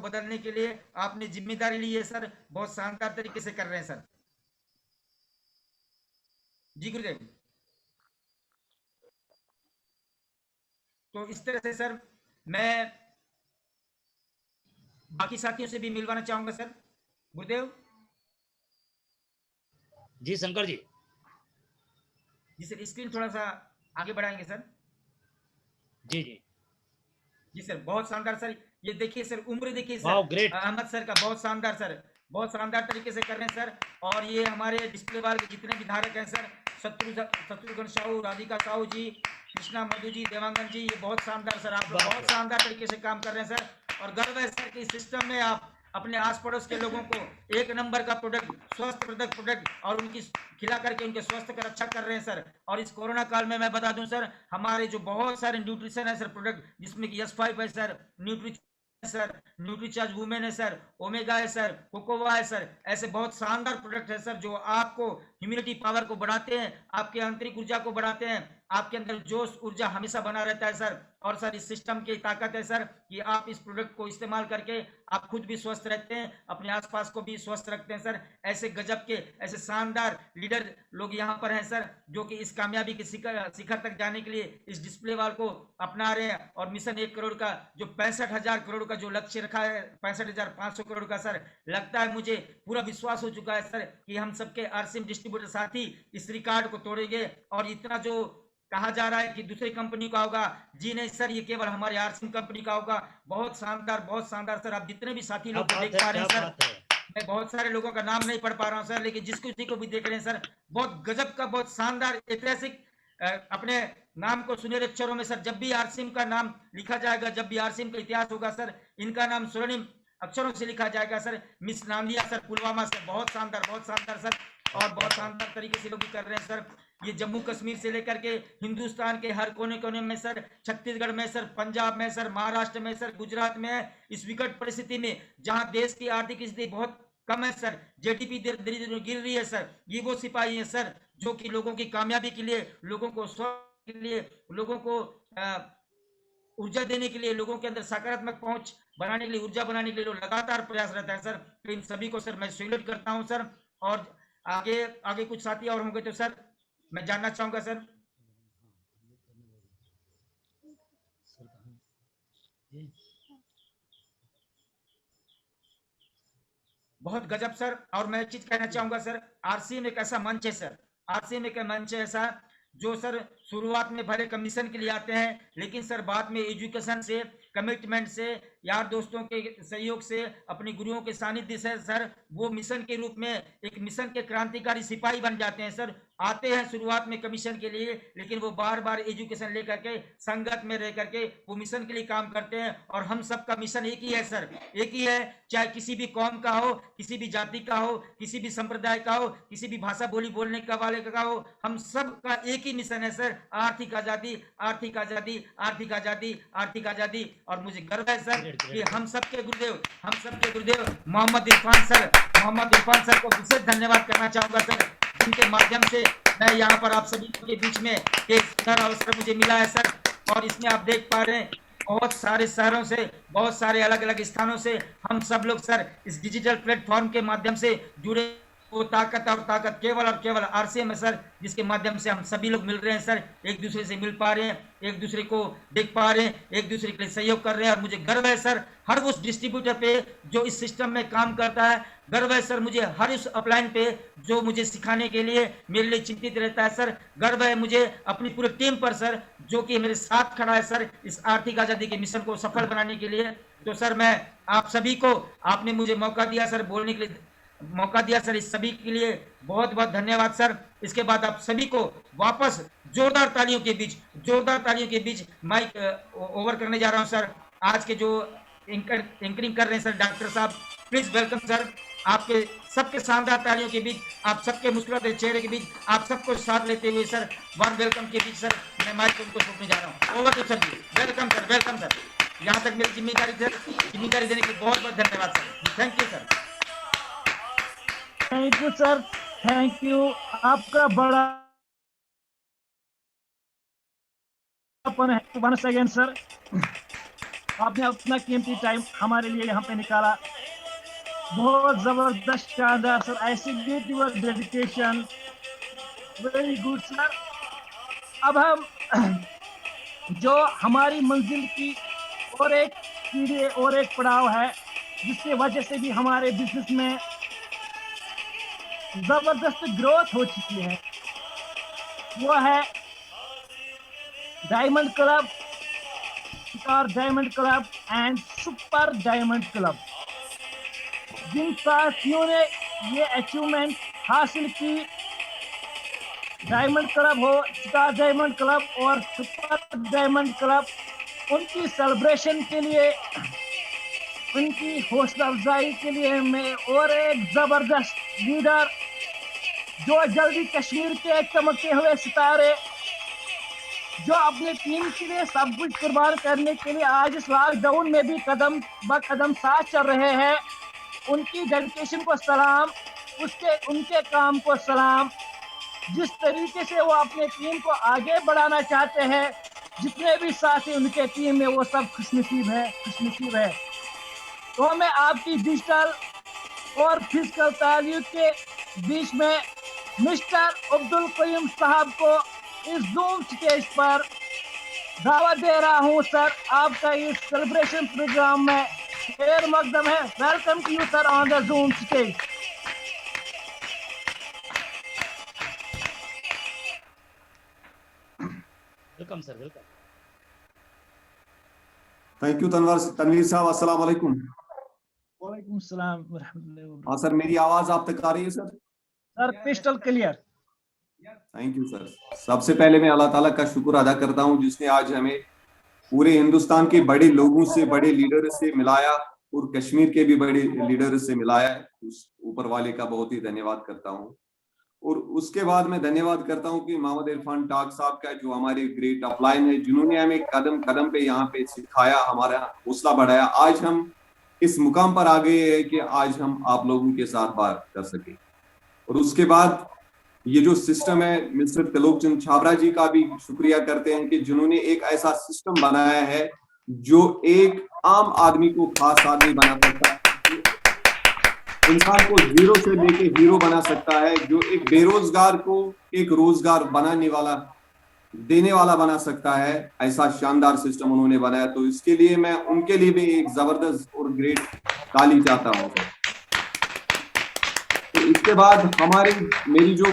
बदलने के लिए आपने जिम्मेदारी ली है सर, बहुत शानदार तरीके से कर रहे हैं सर। जी गुरुदेव। तो इस तरह से सर मैं बाकी साथियों से भी मिलवाना चाहूंगा सर। गुरुदेव। जी शंकर जी। जी सर, स्क्रीन थोड़ा सा आगे बढ़ाएंगे सर। जी जी जी सर, बहुत शानदार सर। ये देखिए सर, उम्र देखिए sir, wow great. Ahmad sir का, बहुत शानदार सर, बहुत शानदार तरीके से कर रहे हैं सर। और ये हमारे डिस्प्ले बार के जितने भी धारक हैं सर, शत्रुघ्न साहू, राधिका साहू जी, कृष्णा मधु जी, देवांगन जी, ये बहुत शानदार सर, आप लोग बहुत शानदार तरीके से काम कर रहे हैं सर। और गर्व है सर कि इस सिस्टम में आप अपने आस पड़ोस के लोगों को एक नंबर का प्रोडक्ट, स्वस्थ प्रोडक्ट और उनकी खिला करके उनके स्वास्थ्य का रक्षा कर रहे हैं सर। और इस कोरोना काल में मैं बता दूं सर, हमारे जो बहुत सारे न्यूट्रिशन है सर प्रोडक्ट, जिसमें कि S5 है सर, सर न्यूट्रीचार्ज वुमेन है सर, ओमेगा है सर, कोकोवा है सर, ऐसे बहुत शानदार प्रोडक्ट है सर जो आपको इम्यूनिटी पावर को बढ़ाते हैं, आपके आंतरिक ऊर्जा को बढ़ाते हैं, आपके अंदर जोश ऊर्जा हमेशा बना रहता है सर। और सर इस सिस्टम की ताकत है सर कि आप इस प्रोडक्ट को इस्तेमाल करके आप खुद भी स्वस्थ रहते हैं, अपने आसपास को भी स्वस्थ रखते हैं सर। ऐसे गजब के, ऐसे शानदार लीडर लोग यहाँ पर हैं सर, जो कि इस कामयाबी के शिखर तक जाने के लिए इस डिस्प्ले वाल को अपना रहे हैं। और मिशन 1 करोड़ का जो 65,000 करोड़ का जो लक्ष्य रखा है, 65,500 करोड़ का सर, लगता है मुझे पूरा विश्वास हो चुका है सर कि हम सबके आरसीएम डिस्ट्रीब्यूटर साथी इस रिकॉर्ड को तोड़ेंगे। और इतना जो कहा जा रहा है कि दूसरी कंपनी का होगा, जी नहीं सर, ये केवल हमारे आरसीएम कंपनी का होगा। बहुत शानदार, बहुत शानदार सर। आप जितने भी साथी लोग को देख पा रहे हैं सर, मैं बहुत सारे लोगों का नाम नहीं पढ़ पा रहा हूं सर, लेकिन जिसको किसी को भी देख रहे हैं सर, बहुत गजब का, बहुत शानदार ऐतिहासिक अपने नाम को सुनहरे अक्षरों में सर, जब भी आरसीएम का नाम लिखा जाएगा, जब भी आरसीएम का इतिहास होगा सर, इनका नाम स्वर्णिम अक्षरों से लिखा जाएगा सर। मिस नामिया सर, पुलवामा से, बहुत शानदार सर। और बहुत शानदार तरीके से लोग भी कर रहे हैं सर। ये जम्मू कश्मीर से लेकर के हिंदुस्तान के हर कोने कोने में सर, छत्तीसगढ़ में सर, पंजाब में सर, महाराष्ट्र में सर, गुजरात में, इस विकट परिस्थिति में जहां देश की आर्थिक स्थिति बहुत कम है सर, जीडीपी गिर रही है सर, ये वो सिपाही है सर जो कि लोगों की कामयाबी के लिए, लोगों को स्वस्थ के लिए, लोगों को ऊर्जा देने के लिए, लोगों के अंदर सकारात्मक पहुंच बनाने के लिए, ऊर्जा बनाने के लिए लोग लगातार प्रयास रहता है सर। तो इन सभी को सर मैं सैल्यूट करता हूं सर। और आगे आगे कुछ साथी और होंगे तो सर मैं जानना चाहूंगा सर। बहुत गजब सर। और मैं एक चीज कहना चाहूंगा सर, आरसीएम एक ऐसा मंच है सर, आरसीएम एक मंच है ऐसा जो सर शुरुआत में भले कमीशन के लिए आते हैं, लेकिन सर बाद में एजुकेशन से, कमिटमेंट से, यार दोस्तों के सहयोग से, अपने गुरुओं के सानिध्य से सर, वो मिशन के रूप में एक मिशन के क्रांतिकारी सिपाही बन जाते हैं सर। आते हैं शुरुआत में कमीशन के लिए, लेकिन वो बार बार एजुकेशन लेकर के, संगत में रह करके वो मिशन के लिए काम करते हैं। और हम सबका मिशन एक ही है सर, एक ही है, चाहे किसी भी कौम का हो, किसी भी जाति का हो, किसी भी संप्रदाय का हो, किसी भी भाषा बोली बोलने का वाले का हो, हम सब का एक ही मिशन है सर, आर्थिक आजादी, आर्थिक आजादी, आर्थिक आजादी, आर्थिक आजादी। और मुझे गर्व है सर कि हम सबके गुरुदेव मोहम्मद इरफान सर को विशेष धन्यवाद करना चाहूंगा सर, जिनके माध्यम से मैं यहाँ पर आप सभी के बीच में एक अवसर मुझे मिला है सर। और इसमें आप देख पा रहे हैं बहुत सारे शहरों से, बहुत सारे अलग अलग स्थानों से हम सब लोग सर इस डिजिटल प्लेटफॉर्म के माध्यम से जुड़े। वो ताकत केवल और केवल आरसीएम है सर, जिसके माध्यम से हम सभी लोग मिल रहे हैं सर, एक दूसरे से मिल पा रहे हैं, एक दूसरे को देख पा रहे हैं, एक दूसरे के लिए सहयोग कर रहे हैं। और मुझे गर्व है सर हर उस डिस्ट्रीब्यूटर पे जो इस सिस्टम में काम करता है, गर्व है सर मुझे हर उस अपलाइन पे जो मुझे सिखाने के लिए मेरे लिए चिंतित रहता है सर, गर्व है मुझे अपनी पूरी टीम पर सर जो कि मेरे साथ खड़ा है सर इस आर्थिक आजादी के मिशन को सफल बनाने के लिए। तो सर मैं आप सभी को, आपने मुझे मौका दिया सर बोलने के लिए, मौका दिया सर, इस सभी के लिए बहुत बहुत धन्यवाद सर। इसके बाद आप सभी को वापस जोरदार तालियों के बीच माइक ओवर करने जा रहा हूं सर। आज के जो एंकरिंग कर रहे हैं सर डॉक्टर साहब, प्लीज वेलकम सर। आपके सबके शानदार तालियों के बीच, आप सबके मुस्कुराते चेहरे के बीच, आप सबको साथ लेते हुए सर, वार्म वेलकम के बीच सर मैं माइक उनको सौंपने जा रहा हूँ। Over to sir ji, welcome sir. यहाँ तक मेरी जिम्मेदारी देने के लिए बहुत बहुत धन्यवाद sir, thank you sir. Thank you sir, thank you. आपका बड़ा वंस अगेन सर। आपने अपना कीमती टाइम हमारे लिए यहाँ पे निकाला। बहुत जबरदस्त, शानदार sir, I salute your dedication, very good sir. अब हम जो हमारी मंजिल की और एक सीढ़ी और एक पड़ाव है, जिसकी वजह से भी हमारे बिजनेस में जबरदस्त ग्रोथ हो चुकी है, वो है diamond club, star diamond club and super diamond club. जिन साथियों ने ये अचीवमेंट हासिल की, डायमंड क्लब हो, स्टार डायमंड क्लब और सुपर डायमंड क्लब, उनकी सेलिब्रेशन के लिए, उनकी हौसला अफजाई के लिए मैं और एक जबरदस्त लीडर जो जल्दी कश्मीर के चमकते हुए सितारे, जो अपनी टीम के लिए सब कुछ कुर्बान करने के लिए आज इस लॉकडाउन में भी कदम ब कदम साथ चल रहे हैं, उनकी डेडिकेशन को सलाम, उनके काम को सलाम। जिस तरीके से वो अपने टीम को आगे बढ़ाना चाहते हैं, जितने भी साथी उनके टीम में, वो सब खुशनसीब है। तो मैं आपकी डिजिटल और फिजिकल तालीम के बीच में मिस्टर अब्दुल करीम साहब को इस जूम स्टेज पर दावत दे रहा हूं। सर, आपका इस सेलिब्रेशन प्रोग्राम में खैर मकदम है। Welcome to you sir on the Zoom stage. Welcome sir, welcome. Thank you Tanveer sahab, अस्सलाम वालेकुम। वालेकुम सलाम व रहमतुल्लाहि व बरकातहू। हाँ सर, मेरी आवाज आप तक आ रही है sir? Sir crystal clear. Thank you sir. सबसे पहले मैं अल्लाह ताला का शुक्र अदा करता हूँ जिसने आज हमें पूरे हिंदुस्तान के बड़े लोगों से, बड़े लीडर से मिलाया और कश्मीर के भी बड़े लीडर से मिलाया। उस ऊपर वाले का बहुत ही धन्यवाद करता हूँ। और उसके बाद मैं धन्यवाद करता हूँ कि मोहम्मद इरफान टाक साहब का, जो हमारे ग्रेट अपलाइन है, जिन्होंने हमें कदम कदम पे यहाँ पे सिखाया, हमारा हौसला बढ़ाया। आज हम इस मुकाम पर आ गए हैं कि आज हम आप लोगों के साथ बात कर सके। और उसके बाद ये जो सिस्टम है, मिस्टर त्रिलोक चंद छाबरा जी का भी शुक्रिया करते हैं कि जिन्होंने एक ऐसा सिस्टम बनाया है जो एक आम आदमी को खास आदमी बना सकता है, इंसान को जीरो से लेके हीरो बना सकता है, जो एक बेरोजगार को एक रोजगार बनाने वाला, देने वाला बना सकता है। ऐसा शानदार सिस्टम उन्होंने बनाया। तो इसके लिए मैं उनके लिए भी एक जबरदस्त और ग्रेट ताली चाहता हूँ। तो इसके बाद मेरी जो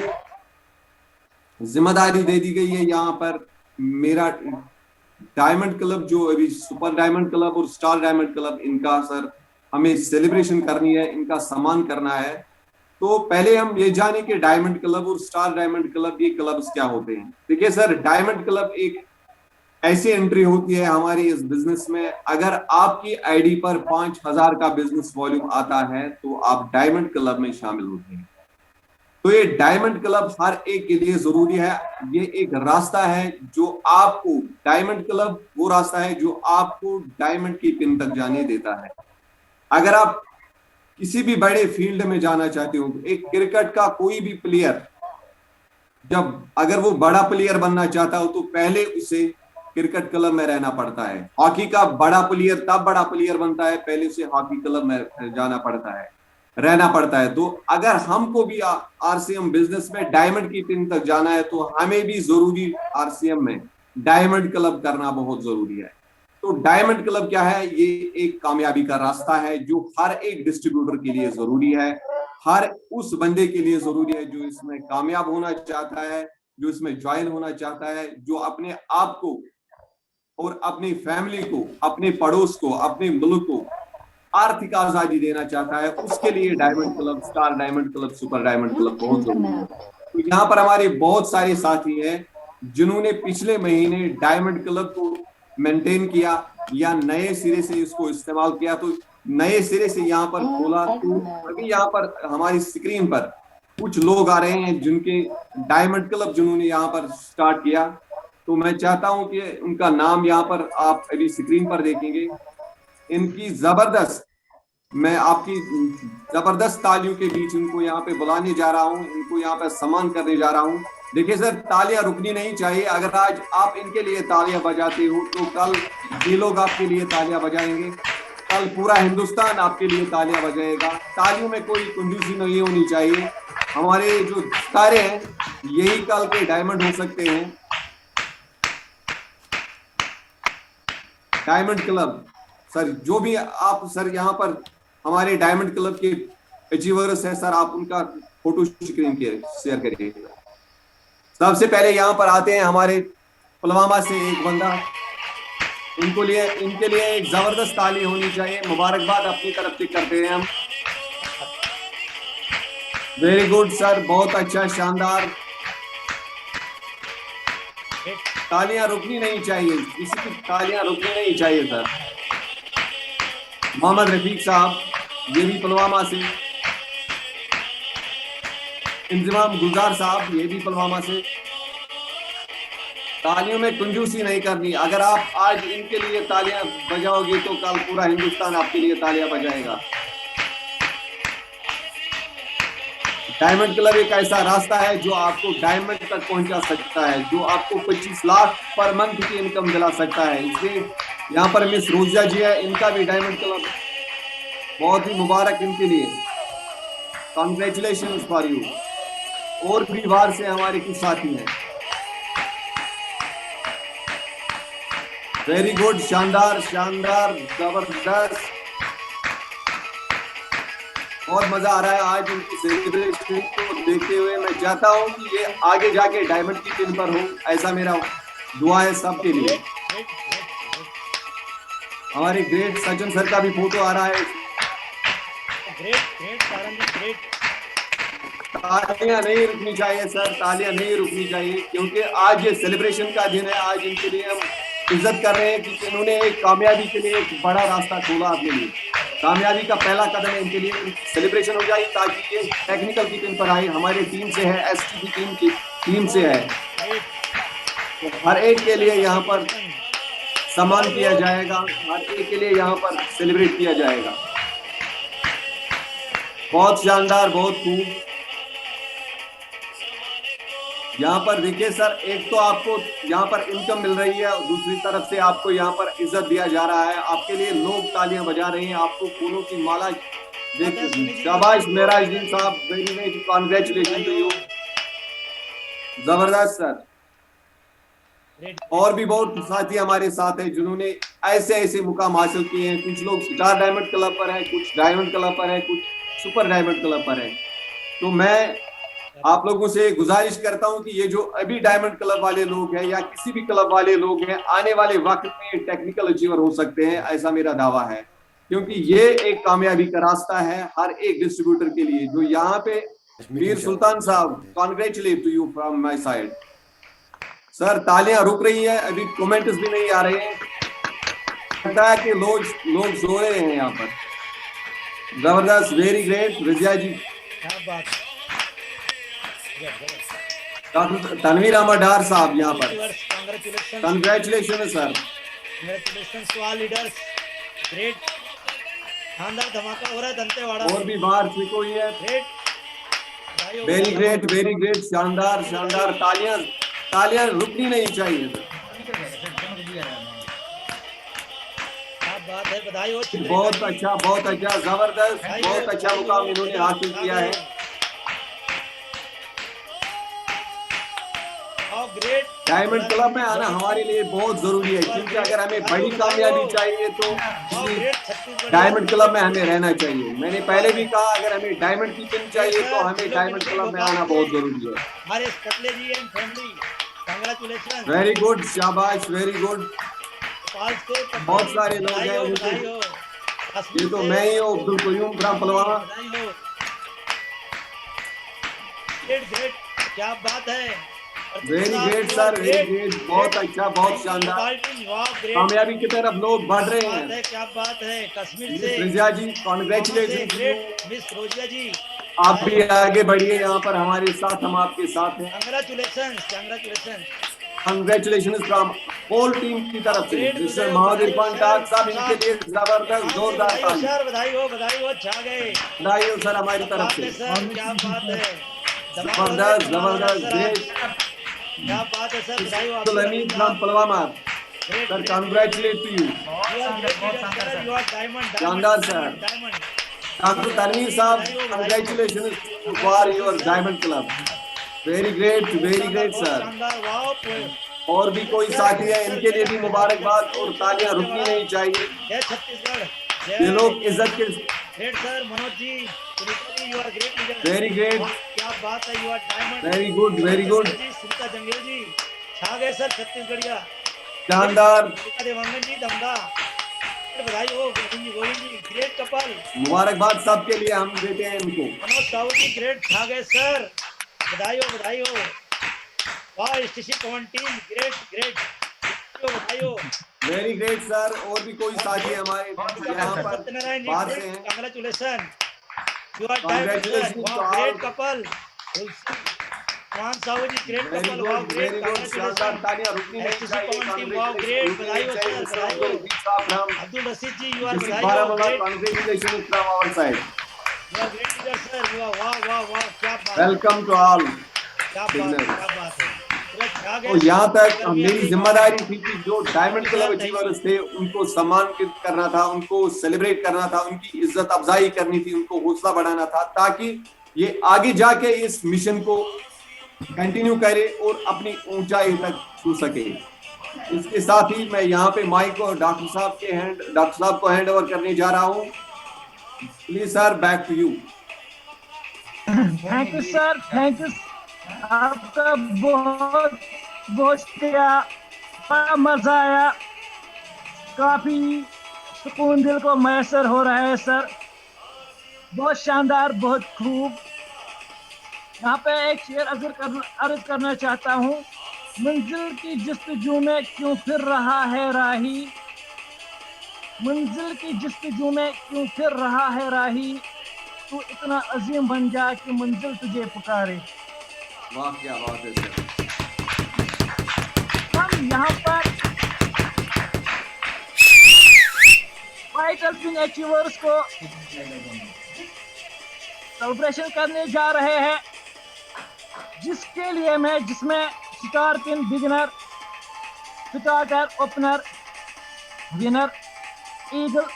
जिम्मेदारी दे दी गई है यहाँ पर, मेरा डायमंड क्लब, जो अभी सुपर डायमंड क्लब और स्टार डायमंड क्लब, इनका सर हमें सेलिब्रेशन करनी है, इनका सम्मान करना है। तो पहले हम ये जाने कि डायमंड क्लब और स्टार डायमंड क्लब, ये क्लब्स क्या होते हैं। देखिए सर, डायमंड क्लब एक ऐसी एंट्री होती है हमारी इस बिजनेस में, अगर आपकी आईडी पर 5000 का बिजनेस वॉल्यूम आता है तो आप डायमंड क्लब में शामिल होते हैं। तो ये डायमंड क्लब हर एक के लिए जरूरी है। ये एक रास्ता है जो आपको, डायमंड क्लब वो रास्ता है जो आपको डायमंड की पिन तक जाने देता है। अगर आप किसी भी बड़े फील्ड में जाना चाहते हो, एक क्रिकेट का कोई भी प्लेयर जब अगर वो बड़ा प्लेयर बनना चाहता हो तो पहले उसे क्रिकेट क्लब में रहना पड़ता है। हॉकी का बड़ा प्लेयर तब बड़ा प्लेयर बनता है, पहले उसे हॉकी क्लब में जाना पड़ता है, रहना पड़ता है। तो अगर हमको भी आरसीएम बिजनेस में डायमंड की पिन तक जाना है तो हमें भी जरूरी आरसीएम में डायमंड क्लब करना बहुत जरूरी है। तो डायमंड क्लब क्या है? ये एक कामयाबी का रास्ता है जो हर एक डिस्ट्रीब्यूटर के लिए जरूरी है, हर उस बंदे के लिए जरूरी है जो इसमें कामयाब होना चाहता है, जो इसमें ज्वाइन होना चाहता है, जो अपने आप को और अपनी फैमिली को, अपने पड़ोस को, अपने मुल्क को आर्थिक आजादी देना चाहता है। उसके लिए diamond club, star diamond club, super diamond club बहुत जरूरी है। तो यहाँ पर हमारे बहुत सारे साथी हैं जिन्होंने पिछले महीने डायमंड क्लब को मेंटेन किया या नए सिरे से इसको इस्तेमाल किया। तो नए सिरे से यहाँ पर खोला, तो अभी यहाँ पर हमारी स्क्रीन पर कुछ लोग आ रहे हैं जिनके डायमंड क्लब जिन्होंने यहाँ पर स्टार्ट किया। तो मैं चाहता हूं कि उनका नाम यहाँ पर आप अभी स्क्रीन पर देखेंगे। इनकी जबरदस्त, मैं आपकी जबरदस्त तालियों के बीच इनको यहाँ पे बुलाने जा रहा हूँ, इनको यहाँ पे सम्मान करने जा रहा हूँ। देखिए सर, तालियां रुकनी नहीं चाहिए। अगर आज आप इनके लिए तालियां बजाते हो तो कल ये लोग आपके लिए तालियां बजाएंगे, कल पूरा हिंदुस्तान आपके लिए तालियां बजाएगा। तालियों में कोई कंजूसी नहीं होनी चाहिए। हमारे जो सितारे हैं यही कल के डायमंड हो सकते हैं। डायमंड क्लब सर, जो भी आप सर यहाँ पर हमारे डायमंड क्लब के अचीवर्स हैं सर, आप उनका फोटो स्क्रीन के शेयर करिए। सबसे पहले यहाँ पर आते हैं हमारे पुलवामा से एक बंदा, इनके लिए एक जबरदस्त ताली होनी चाहिए। मुबारकबाद अपनी तरफ से करते हैं हम। वेरी गुड सर, बहुत अच्छा, शानदार। तालियां रुकनी नहीं चाहिए, किसी की तालियां रुकनी नहीं चाहिए सर। मोहम्मद रफीक साहब, ये भी पुलवामा से। इंतजाम गुलजार साहब, ये भी पुलवामा से। तालियों में कंजूसी नहीं करनी। अगर आप आज इनके लिए तालियां बजाओगे तो कल पूरा हिंदुस्तान आपके लिए तालियां बजाएगा। डायमंड क्लब एक ऐसा रास्ता है जो आपको डायमंड तक पहुंचा सकता है, जो आपको 25 लाख पर मंथ की इनकम दिला सकता है। इसलिए यहाँ पर मिस रोजिया जी है, इनका भी डायमंड क्लब, बहुत ही मुबारक इनके लिए। Congratulation for you. और भी बाहर से हमारे कुछ साथी हैं। वेरी गुड, शानदार शानदार, जबरदस्त। बहुत मजा आ रहा है आज उनकी सेलिब्रेशन को देखते हुए। मैं चाहता हूं कि ये आगे जाके डायमंड की पिन पर हो, ऐसा मेरा दुआ है सबके लिए। हमारे ग्रेट सचिन सर का भी फोटो आ रहा है। तालियां नहीं रुकनी चाहिए सर, तालियां नहीं रुकनी चाहिए, क्योंकि आज ये सेलिब्रेशन का दिन है। आज इनके लिए हम इज्जत कर रहे हैं कि इन्होंने एक कामयाबी के लिए एक बड़ा रास्ता खोला अपने लिए। कामयाबी का पहला कदम है, इनके लिए सेलिब्रेशन हो जाए ताकि ये टेक्निकल की टीम पर आए। हमारे टीम से है, एसटी की टीम से है, तो हर एक के लिए यहाँ पर सम्मान किया जाएगा, हर एक के लिए यहाँ पर सेलिब्रेट किया जाएगा। बहुत शानदार, बहुत खूब। यहाँ पर देखिए सर, एक तो आपको यहाँ पर इनकम मिल रही है और दूसरी तरफ से आपको यहाँ पर इज्जत दिया जा रहा है। आपके लिए लोग तालियां बजा रहे हैं, आपको फूलों की माला। शाबाश Merajuddin sahab, very very congratulation to you, जबरदस्त सर। और भी बहुत साथी हमारे साथ हैं जिन्होंने ऐसे ऐसे मुकाम हासिल किए हैं। कुछ लोग स्टार डायमंड क्लब पर है, कुछ डायमंड क्लब पर है, कुछ सुपर डायमंड क्लब पर है। तो मैं आप लोगों से गुजारिश करता हूं कि ये जो अभी डायमंड क्लब वाले लोग हैं या किसी भी क्लब वाले लोग हैं, आने वाले वक्त में टेक्निकल अचीवर हो सकते हैं, ऐसा मेरा दावा है। क्योंकि ये एक कामयाबी का रास्ता है हर एक डिस्ट्रीब्यूटर के लिए। जो यहाँ पे Mir Sultan sahab, congratulate to you from my side. Sir तालियां रुक रही है, अभी कमेंट्स भी नहीं आ रहे हैं, लगता है कि लोग सो रहे हैं यहाँ पर। जबरदस्त, वेरी ग्रेट रजिया जी। डॉक्टर तनवीर अहमद डार साहब यहाँ पर, congratulation sir. Congratulations to all leaders. Great. शानदार धमाका हो रहा है दंतेवाड़ा। और भी बाहर ठीक हुई है। वेरी ग्रेट, वेरी ग्रेट, शानदार शानदार। तालियां रुकनी नहीं चाहिए। क्या बात है, बधाई हो। बहुत अच्छा, बहुत अच्छा, जबरदस्त, बहुत अच्छा मुकाम इन्होंने हासिल किया है। डायमंड क्लब में आना हमारे लिए बहुत जरूरी है, क्योंकि अगर हमें बड़ी कामयाबी चाहिए तो डायमंड क्लब में हमें रहना चाहिए। मैंने पहले भी कहा, अगर हमें डायमंड की टीम चाहिए तो हमें डायमंड क्लब में आना बहुत जरूरी है। वेरी गुड, शाबाश, वेरी गुड। बहुत सारे लोग हैं, ये तो मैं ही हूँ, अब्दुल कयूम फ्रॉम पुलवामा। क्या बात है, very great sir, very great, बहुत अच्छा, बहुत शानदार। कामयाबी की तरफ लोग बढ़ रहे हैं। क्या बात है, कश्मीर से रजिया जी, कॉन्ग्रेचुलेशन मिस रोजिया जी। आप भी आगे बढ़िए यहाँ पर हमारे साथ, हम आपके साथ हैं। कंग्रेचुलेशन फ्रॉम होल टीम की तरफ से। मिस्टर महावीर पंटाक साहब, इनके लिए जबरदस्त जोरदार ताली। बधाई हो, छा गए। बधाई हो सर हमारी तरफ से। क्या बात है। धमाका हो रहा है, जबरदस्त धमाका हो रहा है जबरदस्त सर आज। ग्रेट क्या बात है सर, बधाई हो अब्दुल आपको Hamid sir. From Pulwama great sir, great congratulate to you. बहुत यू आर शानदार, ग्रेट बहुत लीडर शानदार sir, sir. You are diamond शानदार diamond sir. Diamond. Doctor Tanveer साहब, congratulations for your diamond club. Very great बहुत sir. शानदार, वाओ। और भी कोई साथी है, इनके लिए भी मुबारकबाद और तालियां सबसे रुकनी बड़ा नहीं चाहिए। जय छत्तीसगढ़, ये जय लोग इज्जत के great sir, Manoj ji, Sunita ji, you are great leader. Very great, क्या बात है, you are diamond. Very good very good, जी, सुनीता जंगेल जी, छा गए सर छत्तीसगढ़िया। शानदार, सुनीता देवांगन जी, दमदा, बधाई हो गोविंद जी, ग्रेट कपल। मुबारकबाद सबके लिए हम देते हैं इनको। मनोज साहू जी, ग्रेट छा गए सर, बधाई हो बधाई हो। वाह, स्टेसी पवन टीम, ग्रेट ग्रेट, बधाई हो। Very great sir. और भी कोई साथी हमारे यहाँ पर सत्यनारायण जी, बाहर से ग्रेट, हैं। Congratulation, you are diamond Congratulations sir, to वाह, all. Great couple. Maan Sahu ji, great very couple, वाह, गुड ग्रेट, वेरी गुड, शानदार, कांग्रेचुलेशन। तालियां रुकनी नहीं STC चाहिए। पवन टीम, वाह, ग्रेट, Congratulations, बधाई हो रुकनी नहीं सर, चाहिए। बधाई हो। from Abdul Rashid ji, you are District बधाई हो, Baramulla, great, congratulations from our side. You are great leader sir, वाह वाह वाह वाह, क्या बात है, Welcome to all. क्या बात है, क्या बात है। चलो, आगे और यहाँ तक गर्मी मेरी अभी जिम्मेदारी थी कि जो diamond sir, club thank achievers थे उनको सम्मानित करना था, उनको सेलिब्रेट करना था, उनकी इज्जत अफजाई करनी थी, उनको हौसला बढ़ाना था, ताकि ये आगे जाके इस मिशन को कंटिन्यू करे और अपनी ऊंचाई तक छू सके। इसके साथ ही मैं यहाँ पे माइक को डॉक्टर साहब को हैंड ओवर करने जा रहा हूँ। Please sir, back to you. Thank you sir, thank you. आपका बहुत बहुत शुक्रिया, बड़ा मजा आया, काफी सुकून दिल को मैसर हो रहा है सर, बहुत शानदार, बहुत खूब। यहाँ पे एक शेर अर्ज करना चाहता हूँ। मंजिल की जस्तजू में क्यों फिर रहा है राही, मंजिल की जस्तजू में क्यों फिर रहा है राही, तू इतना अजीम बन जा कि मंजिल तुझे पुकारे। वाह, क्या बात है सर। हम यहाँ पर वाइटल पिन अचीवर्स को सेलिब्रेशन करने जा रहे हैं, जिसमें star pin, beginner, starter, opener, winner, eagle,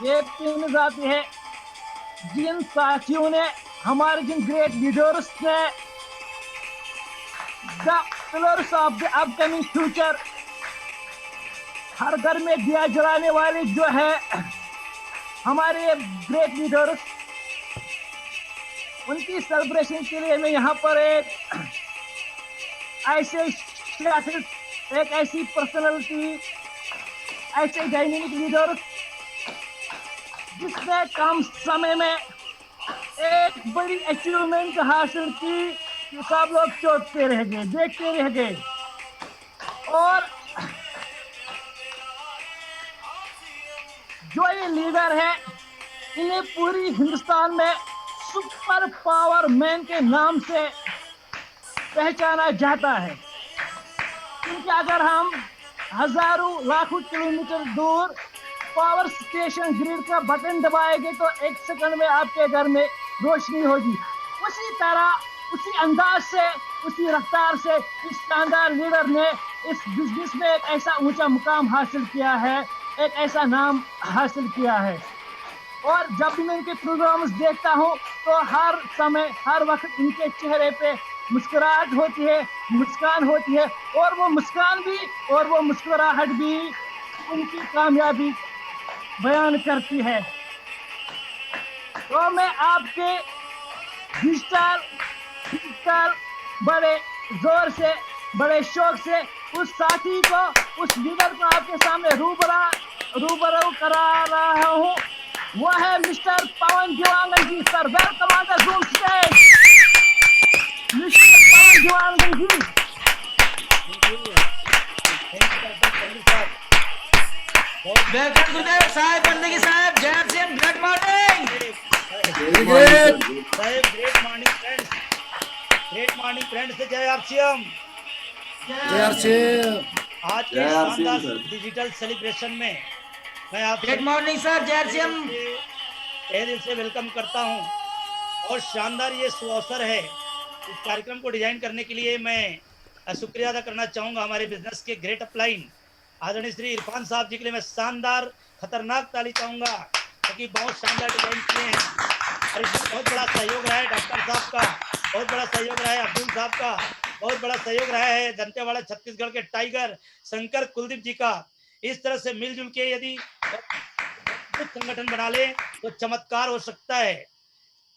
ये पिन आती है। जिन साथियों ने, हमारे जिन ग्रेट लीडर्स ने, the pillars of the upcoming future, हर घर में दिया जलाने वाले जो है हमारे ग्रेट लीडर्स, उनकी सेलिब्रेशन के लिए मैं यहाँ पर एक ऐसी पर्सनालिटी, ऐसे डायनेमिक लीडर जिसने कम समय में एक बड़ी अचीवमेंट हासिल की, कि सब लोग चौंकते रह गए, देखते रह गए। और जो ये लीडर है, इन्हें पूरी हिंदुस्तान में सुपर पावर मैन के नाम से पहचाना जाता है, क्योंकि अगर हम हजारों लाखों किलोमीटर दूर पावर स्टेशन ग्रिड का बटन दबाएंगे तो 1 सेकंड में आपके घर में रोशनी होगी। उसी तरह, उसी अंदाज से, उसी रफ्तार से इस शानदार लीडर ने इस बिजनेस में एक ऐसा ऊंचा मुकाम हासिल किया है, एक ऐसा नाम हासिल किया है। और जब भी मैं इनके प्रोग्राम्स देखता हूँ तो हर समय, हर वक्त इनके चेहरे पे मुस्कुराहट होती है, मुस्कान होती है, और वो मुस्कान भी और वो मुस्कुराहट भी उनकी कामयाबी बयान करती है। तो मैं आपके डिजिटल बड़े जोर से, बड़े शौक से उस साथी को, उस लीडर को आपके सामने रूबरू करा रहा हूँ। वो है mister Pawan Dewangan ji. Sir, welcome on the Zoom stage, mister Pawan Dewangan ji. Welcome to the sahab, बंदगी साहब, जय Singh, good morning. Sahab, great morning friends, great morning friends, जय आरसीएम। आज के शानदार डिजिटल सेलिब्रेशन में मैं आप गुड मॉर्निंग सर, जय सिंह। तहे दिल से वेलकम करता हूं। और शानदार ये अवसर है इस कार्यक्रम को डिजाइन करने के लिए मैं शुक्रिया अदा करना चाहूंगा हमारे बिजनेस के ग्रेट अपलाइन आदरणीय श्री इरफान साहब जी के लिए मैं शानदार खतरनाक ताली चाहूंगा, क्योंकि बहुत शानदार डिजाइन किए हैं और इसमें बहुत बड़ा सहयोग रहा है डॉक्टर साहब का, बहुत बड़ा सहयोग रहा है अब्दुल साहब का, बहुत बड़ा सहयोग रहा है दंतेवाड़ा छत्तीसगढ़ के टाइगर शंकर कुलदीप जी का। इस तरह से मिलजुल के यदि कुछ संगठन बना ले तो चमत्कार हो सकता है।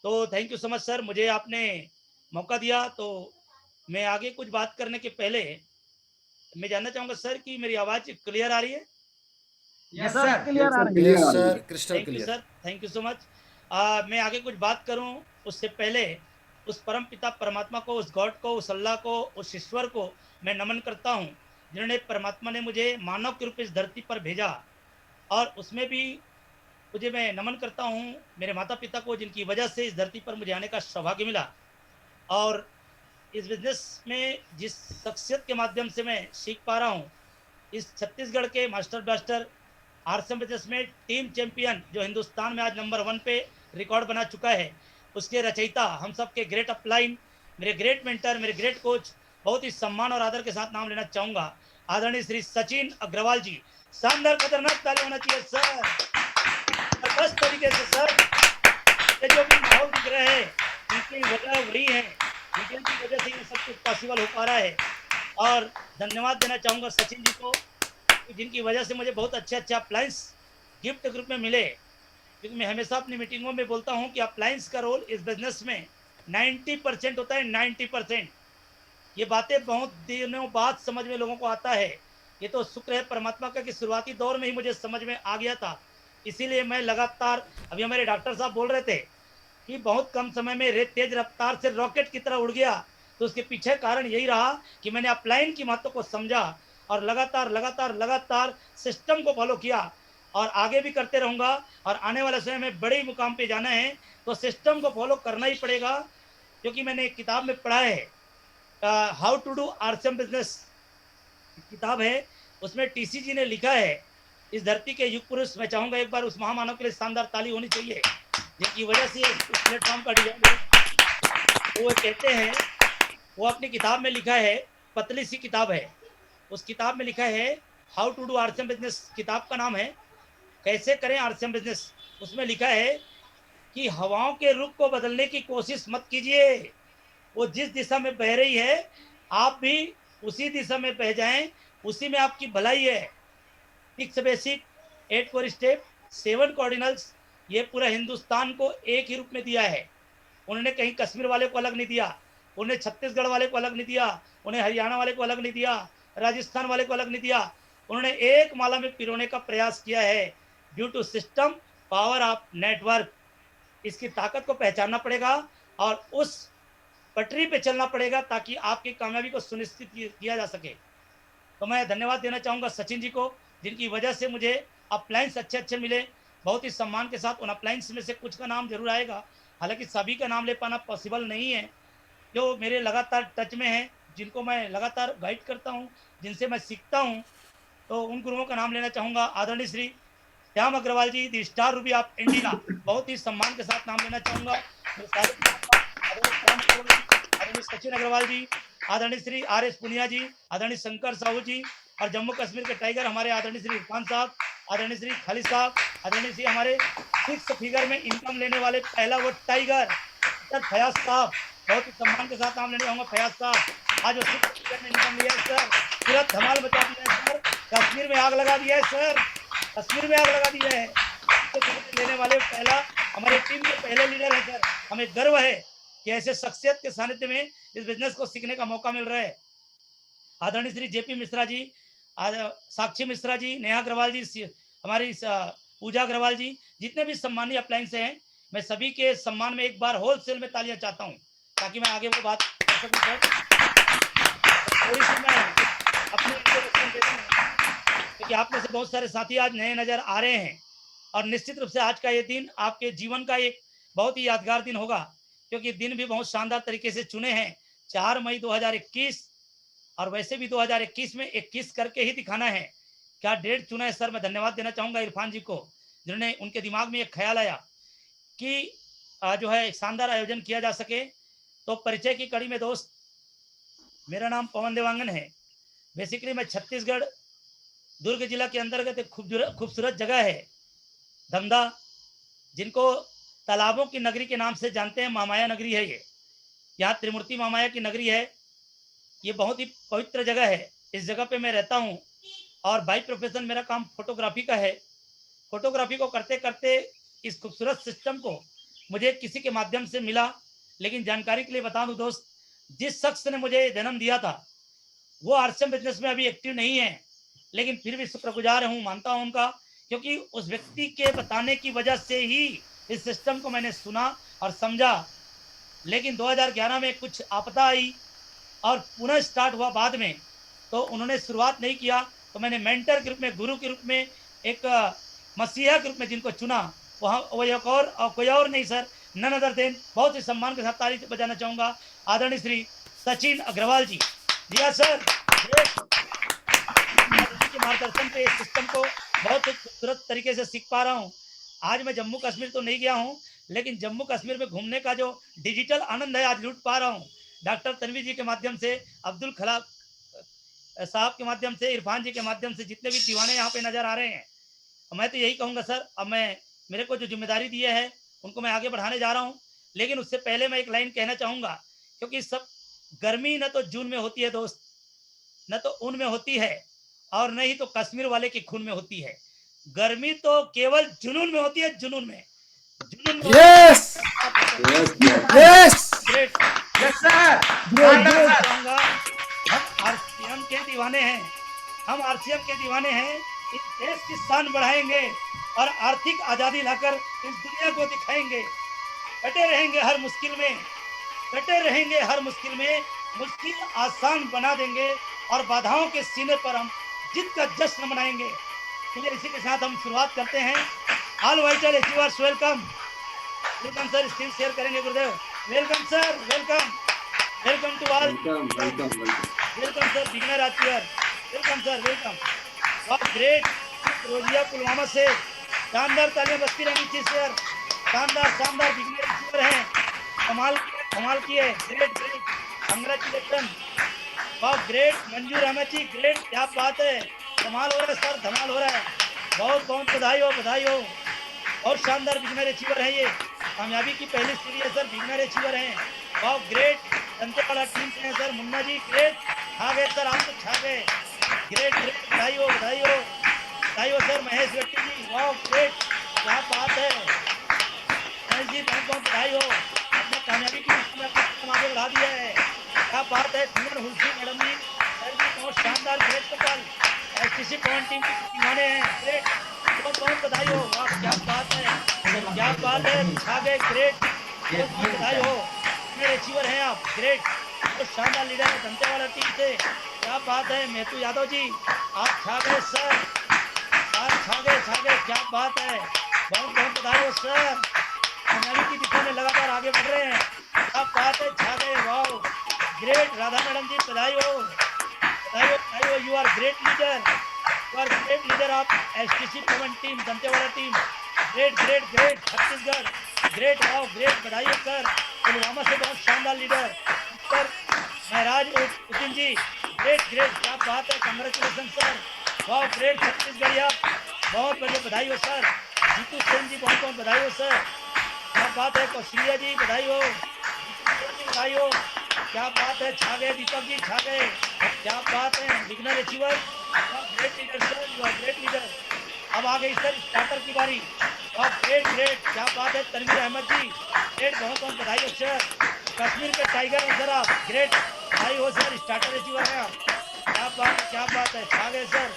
तो thank you so much sir, मुझे आपने मौका दिया। तो मैं आगे कुछ बात करने के पहले मैं जानना चाहूंगा सर कि मेरी आवाज क्लियर आ रही है? Yes sir sir. क्लियर आ रही है। क्लियर यस आ रही है। Sir, crystal thank you clear. Sir, thank you so much. मैं आगे कुछ बात करूं उससे पहले उस परम पिता परमात्मा को, उस गॉड को, उस अल्लाह को, उस ईश्वर को मैं नमन करता हूं, जिन्होंने परमात्मा ने मुझे मानव के रूप में इस धरती पर भेजा। और उसमें भी मुझे मैं नमन करता हूं मेरे माता पिता को, जिनकी वजह से इस धरती पर मुझे आने का सौभाग्य मिला। और इस बिजनेस में जिस शख्सियत के माध्यम से मैं सीख पा रहा हूँ, इस छत्तीसगढ़ के मास्टर ब्लास्टर आरसीएम बिजनेस में टीम चैंपियन जो हिंदुस्तान में आज नंबर 1 पे रिकॉर्ड बना चुका है, उसके रचयिता हम सब के ग्रेट अपलाइन, मेरे ग्रेट मेंटर, मेरे ग्रेट कोच, बहुत ही सम्मान और आदर के साथ नाम लेना चाहूंगा आदरणीय श्री सचिन अग्रवाल जी। शानदार खतरनाक ताली होना चाहिए सर। जबरदस्त तरीके से सर, ये जो भी माहौल दिख रहा है इनकी वजह वही है, इनकी वजह से ये सब कुछ पॉसिबल हो पा रहा है। और धन्यवाद देना चाहूंगा सचिन जी को, जिनकी वजह से मुझे बहुत अच्छे अच्छे अप्लायंस गिफ्ट ग्रुप में मिले। क्योंकि मैं हमेशा अपनी मीटिंगों में बोलता हूं कि अप्लायंस का रोल इस बिजनेस में 90% होता है, 90%। ये बातें बहुत दिनों बाद समझ में लोगों को आता है। ये तो शुक्र है परमात्मा का कि शुरुआती दौर में ही मुझे समझ में आ गया था। इसीलिए मैं लगातार, अभी हमारे डॉक्टर साहब बोल रहे थे कि बहुत कम समय में तेज रफ्तार से रॉकेट की तरह उड़ गया, तो उसके पीछे कारण यही रहा कि मैंने अपलाइन की महत्व को समझा और लगातार लगातार लगातार सिस्टम को फॉलो किया और आगे भी करते रहूंगा। और आने वाले समय में बड़े मुकाम पे जाना है तो सिस्टम को फॉलो करना ही पड़ेगा, क्योंकि मैंने एक किताब में पढ़ा है how to do RCM business किताब है, उसमें टीसी जी ने लिखा है, इस धरती के युग पुरुष, मैं चाहूंगा एक बार उस महामानव के लिए शानदार ताली होनी चाहिए जिनकी वजह से इस प्लेटफॉर्म का डिजाइन। वो कहते हैं, वो अपनी किताब में लिखा है, पतली सी किताब है, उस किताब में लिखा है how to do RCM business, किताब का नाम है कैसे करें आरसीएम बिजनेस। उसमें लिखा है कि हवाओं के रुख को बदलने की कोशिश मत कीजिए, वो जिस दिशा में बह रही है आप भी उसी दिशा में बह जाएं, उसी में आपकी भलाई है। 6 बेसिक, 8 कोर स्टेप, 7 कॉर्डिनल्स, ये पूरा हिंदुस्तान को एक ही रूप में दिया है। उन्होंने कहीं कश्मीर वाले को अलग नहीं दिया, उन्हें छत्तीसगढ़ वाले को अलग नहीं दिया, उन्हें हरियाणा वाले को अलग नहीं दिया, राजस्थान वाले को अलग नहीं दिया। उन्होंने एक माला में पिरोने का प्रयास किया है। Due to system power of network, इसकी ताकत को पहचानना पड़ेगा और उस पटरी पे चलना पड़ेगा ताकि आपकी कामयाबी को सुनिश्चित किया जा सके। तो मैं धन्यवाद देना चाहूंगा सचिन जी को, जिनकी वजह से मुझे अप्लायंस अच्छे अच्छे मिले। बहुत ही सम्मान के साथ उन अप्लायंस में से कुछ का नाम जरूर आएगा, हालांकि सभी का नाम ले पाना पॉसिबल नहीं है। जो मेरे लगातार टच में है, जिनको मैं लगातार गाइड करता हूँ, जिनसे मैं सीखता हूँ, तो उन गुरुओं का नाम लेना चाहूँगा। आदरणीय Shri Shyam Agarwal ji, the star ruby of India, बहुत ही सम्मान के साथ नाम लेना चाहूँगा। आदरणीय सचिन अग्रवाल जी, आदरणीय श्री RS पुनिया जी, आदरणीय शंकर साहू जी, और जम्मू कश्मीर के टाइगर हमारे आदरणीय श्री इरफान साहब, आदरणीय श्री खालिद साहब, आदरणीय श्री हमारे 6 फिगर में इनकम लेने वाले पहला वो टाइगर सर फयाज साहब, बहुत ही सम्मान के साथ नाम लेने जाऊंगा। फयाज साहब आज वो 6 फिगर में इनकम लिया है सर, पूरा धमाल मचा दिया है सर, कश्मीर में आग लगा दिया है सर, कश्मीर में आग लगा दिया है। लेने वाले पहला हमारे टीम के पहले लीडर है सर। हमें गर्व है कि ऐसे शख्सियत के सानिध्य में इस बिजनेस को सीखने का मौका मिल रहा है। आदरणीय श्री JP मिश्रा जी, साक्षी मिश्रा जी, नेहा अग्रवाल जी, हमारी पूजा अग्रवाल जी, जितने भी सम्मानीय अप्लायंस हैं, मैं सभी के सम्मान में एक बार होलसेल में तालियां चाहता हूं ताकि मैं आगे वो बात कर सकूं सर। थोड़ी सी मैं अपनी इंट्रोडक्शन देता हूं, क्योंकि आप में से बहुत सारे साथी आज नए नजर आ रहे हैं और निश्चित रूप से आज का ये दिन आपके जीवन का एक बहुत ही यादगार दिन होगा, क्योंकि दिन भी बहुत शानदार तरीके से चुने हैं। 4 मई 2021, और वैसे भी 2021 में 21 करके ही दिखाना है। क्या डेट चुना है सर। मैं धन्यवाद देना चाहूंगा इरफान जी को, जिन्होंने, उनके दिमाग में एक ख्याल आया कि जो है एक शानदार आयोजन किया जा सके। तो परिचय की कड़ी में दोस्त, मेरा नाम पवन देवांगन है। बेसिकली मैं छत्तीसगढ़ दुर्ग जिला के अंतर्गत एक खूबसूरत जगह है धमदा, जिनको तालाबों की नगरी के नाम से जानते हैं। महामाया नगरी है ये, यहाँ त्रिमूर्ति महामाया की नगरी है। ये बहुत ही पवित्र जगह है। इस जगह पे मैं रहता हूँ और बाई प्रोफेशन मेरा काम फोटोग्राफी का है। फोटोग्राफी को करते करते इस खूबसूरत सिस्टम को मुझे किसी के माध्यम से मिला। लेकिन जानकारी के लिए बता दूं दोस्त, जिस शख्स ने मुझे जन्म दिया था वो आरसीएम बिजनेस में अभी एक्टिव नहीं है, लेकिन फिर भी शुक्रगुजार हूँ, मानता हूँ उनका, क्योंकि उस व्यक्ति के बताने की वजह से ही इस सिस्टम को मैंने सुना और समझा। लेकिन 2011 में कुछ आपदा आई और पुनः स्टार्ट हुआ बाद में, तो उन्होंने शुरुआत नहीं किया, तो मैंने मेंटर के रूप में, गुरु के रूप में, एक मसीहा के रूप में जिनको चुना, वहाँ वो एक और कोई और नहीं सर, नन अदर देन, बहुत ही सम्मान के साथ तारीफ बजाना चाहूँगा आदरणीय श्री सचिन अग्रवाल जी। दिया सर, के मार्गदर्शन पे इस सिस्टम को बहुत खूबसूरत तरीके से सीख पा रहा हूँ। आज मैं जम्मू कश्मीर तो नहीं गया हूँ, लेकिन जम्मू कश्मीर में घूमने का जो डिजिटल आनंद है आज लूट पा रहा हूँ। डॉक्टर तनवीर जी के माध्यम से, अब्दुल खलाक साहब के माध्यम से, इरफान जी के माध्यम से जितने भी दीवाने यहाँ पे नजर आ रहे हैं, मैं तो यही कहूँगा सर, अब मैं मेरे को जो जिम्मेदारी दी है उनको मैं आगे बढ़ाने जा रहा हूँ। लेकिन उससे पहले मैं एक लाइन कहना चाहूँगा, क्योंकि सब गर्मी न तो जून में होती है दोस्त, न तो ऊन में होती है, और न ही तो कश्मीर वाले के खून में होती है। गर्मी तो केवल जुनून में होती है, जुनून में, जुनून में। Yes yes great, yes sir, चाहूंगा हम आरसीएम के दीवाने हैं, हम आरसीएम के दीवाने हैं। इस देश की शान बढ़ाएंगे और आर्थिक आजादी लाकर इस दुनिया को दिखाएंगे। डटे रहेंगे हर मुश्किल में, डटे रहेंगे हर मुश्किल में, मुश्किल आसान बना देंगे और बाधाओं के सीने पर हम जीत का जश्न मनाएंगे। चलिए इसी के साथ हम शुरुआत करते हैं। All vital achievers welcome, welcome sir, screen share करेंगे गुरुदेव। Welcome sir, welcome, welcome to all, welcome sir, beginner achiever, welcome sir, welcome. वाह ग्रेट, रोजिया पुलवामा से शानदार तालियां बजती रहनी चाहिए सर, शानदार शानदार बिगनर अचीवर हैं, कमाल किए, ग्रेट ग्रेट, कंग्रेचुलेशन, वाह ग्रेट। मंजूर अहमद जी ग्रेट, क्या बात है, कमाल हो रहा है सर, धमाल हो रहा है, बहुत बहुत बधाई हो, बधाई हो। और शानदार बिगनर अचीवर है ये, कामयाबी की पहली सीढ़ी है सर, बिगनर अचीवर हैं, वाह ग्रेट। दंतेवाड़ा टीम से हैं सर, मुन्ना जी ग्रेट, छा गए सर, आप तो छा गए, ग्रेट ग्रेट, बधाई हो, बधाई हो, बधाई हो सर। महेश व्यक्ति जी, वाह ग्रेट, क्या बात है महेश जी, बहुत बहुत बधाई हो, अपने कामयाबी की आगे बढ़ा दिया है, क्या बात है। कुंवर हुलसी मैडम जी, सर जी बहुत शानदार, great couple, STC point team के दीवाने हैं, ग्रेट, बहुत बहुत बधाई हो, वाह क्या बात है, क्या बात है, छा गए, ग्रेट, बहुत बहुत बधाई हो, मेरे अचीवर हैं आप, ग्रेट, बहुत शानदार लीडर है दंतेवाड़ा टीम से, क्या बात है। मेहतू यादव जी, आप छा गए सर, छा गए, क्या बात है, बहुत बहुत बधाई हो सर, कामयाबी की दिशा में लगातार आगे बढ़ रहे हैं, क्या बात है, छा गए, वाह ग्रेट। राधा मैडम जी बधाई हो, बधाई हो, बधाई हो, you are great leader, you are great leader of STC Pawan team, Dantewada team, great great great, Chhattisgarh, great, वाह ग्रेट, बधाई हो सर। पुलवामा से बहुत शानदार leader sir Merajuddin ji, great great, क्या बात है, कंग्रेचुलेशन सर, वाह ग्रेट, छत्तीसगढ़ आप, बहुत बढ़िया, बधाई हो सर। जीतू सेन जी बहुत बहुत बधाई हो सर, क्या बात है। कौशल्या जी बधाई हो, बधाई हो, क्या बात है, छा गए दीपक जी, छा गए, क्या बात है। Beginner achiever, great leader sir, you are great leader. अब आ गई सर स्टार्टर की बारी, ग्रेट ग्रेट, क्या बात है। तनवीर अहमद जी ग्रेट, बहुत बहुत बधाई हो सर, कश्मीर के टाइगर हैं सर आप, ग्रेट, बधाई हो सर, स्टार्टर अचीवर हैं आप, क्या बात है, क्या बात है, छा गए सर,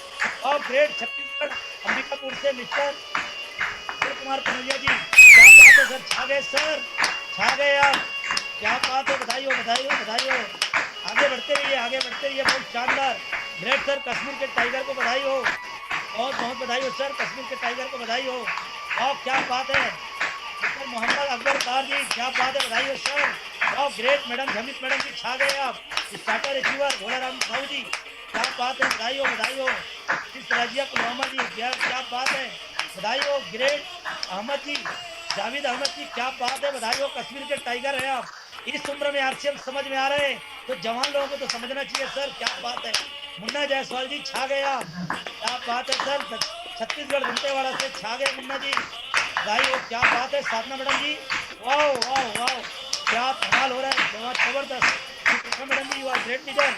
और ग्रेट। छत्तीसगढ़ अंबिकापुर से मिस्टर कुमार कन्हैया जी, क्या बात है सर, छा गए सर, छा गए आप, क्या बात है, बधाई हो, बधाई हो, बधाई हो, आगे बढ़ते रहिए, आगे बढ़ते रहिए, बहुत शानदार, ग्रेट सर। कश्मीर के टाइगर को बधाई हो, बहुत बहुत बधाई हो सर, कश्मीर के टाइगर को बधाई हो, और क्या बात है। डॉक्टर मोहम्मद अकबर कार जी, क्या बात है, बधाई हो सर, और ग्रेट। मैडम झमित मैडम जी, छा गए आप, स्टार्टर अचीवर भोलाराम साहू जी, क्या बात है, बधाई हो, बधाई हो। इस राजिया पुलवामा जी, क्या बात है, बधाई हो, ग्रेट। अहमद जी, जावेद अहमद जी, क्या बात है, बधाई हो, कश्मीर के टाइगर हैं आप, इस उम्र में आरसीएम समझ में आ रहे हैं तो जवान लोगों को तो समझना चाहिए सर। क्या बात है, मुन्ना जायसवाल जी छा गया, क्या बात है सर। छत्तीसगढ़ दंतेवाड़ा से छा गए मुन्ना जी भाई, वो क्या बात है। साधना मैडम जी वाह वाह वाह, क्या कमाल हो रहा है, जबरदस्त। Madam ji you are great leader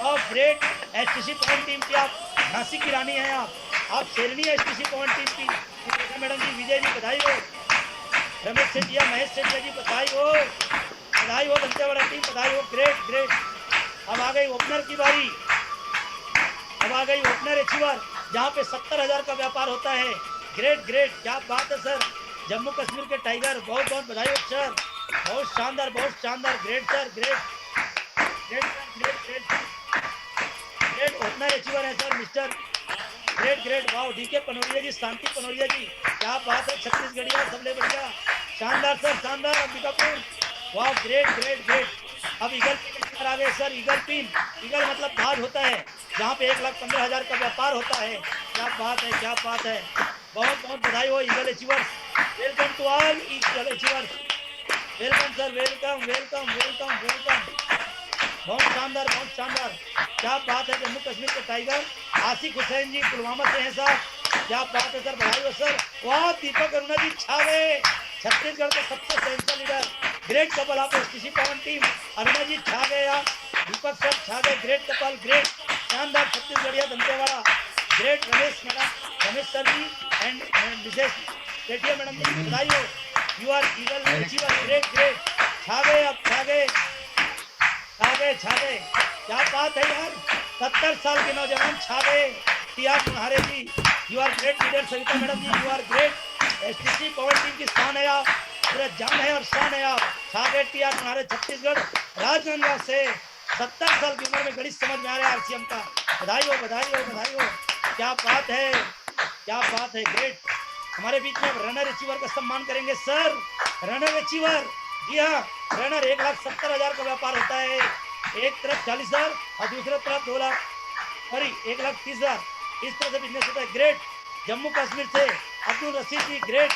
और ग्रेट एसटीसी पवन टीम की आप झांसी की रानी हैं। आप शेरनी है एसटीसी पवन टीम की। मैडम जी विजय जी बधाई हो, रमेश सेठिया महेश सेठिया जी बधाई हो, बधाई हो दंतेवाड़ा टीम, बधाई हो। Great great. अब आ गई ओपनर की बारी, अब आ गई ओपनर अचीवर जहाँ पे 70,000 का व्यापार होता है। ग्रेट ग्रेट, क्या बात है सर। जम्मू कश्मीर के टाइगर, बहुत बहुत बधाई हो सर, बहुत शानदार बहुत शानदार। Great sir, great great great great great opener achiever है सर मिस्टर। ग्रेट ग्रेट वाह। डीके पनोरिया जी, शांति पनोरिया जी, क्या बात है। छत्तीसगढ़िया सबले बढ़िया, शानदार सर शानदार। अंबिकापुर वाह, ग्रेट ग्रेट ग्रेट। अब ईगल पिन आ गए सर। ईगल पिन, ईगल मतलब बाज होता है जहाँ पे 1,15,000 का व्यापार होता है। क्या बात है, क्या बात है। बहुत बहुत बधाई हो eagle achievers. Welcome to all eagle achievers, welcome sir, welcome welcome welcome welcome. बहुत शानदार बहुत शानदार, क्या बात है। जम्मू कश्मीर के टाइगर आसिफ हुसैन जी पुलवामा से हैं सर, क्या बात है सर, बधाई हो सर। वाह, दीपक अरुणा जी छा गए, छत्तीसगढ़ के सबसे सेंसर लीडर। ग्रेट कपल आप एसटीसी पवन टीम, अरुणा जी छा गए, आप दीपक सर छा गए। ग्रेट कपल, ग्रेट शानदार छत्तीसगढ़िया Dantewada. Great Ramesh madam, Ramesh sir ji and Vishesh Sethia madam ji बधाई हो, you are eagle achiever. Great great, छा गए आप, छा गए छा गए छा गए, क्या बात है यार। 70 साल के नौजवान छा गए। टीआर तुम्हारे जी, you are great leader. Savita madam ji you are great. STC Pawan team की शान है आप, पूरा जान है और शान है आप। छा गए टीआर तुम्हारे छत्तीसगढ़ राजनांदगांव से। 70 साल की उम्र में गणित समझ में आ रहा है आरसीएम का। बधाई हो बधाई हो बधाई हो, क्या बात है क्या बात है। ग्रेट। हमारे बीच में रनर अचीवर का सम्मान करेंगे सर। रनर अचीवर, जी हाँ, रनर 1,70,000 का व्यापार होता है। एक तरफ 40,000 और दूसरे तरफ 2 लाख, सॉरी 1,30,000, इस तरह से बिजनेस होता है। ग्रेट। जम्मू कश्मीर से अब्दुल रशीद जी, ग्रेट।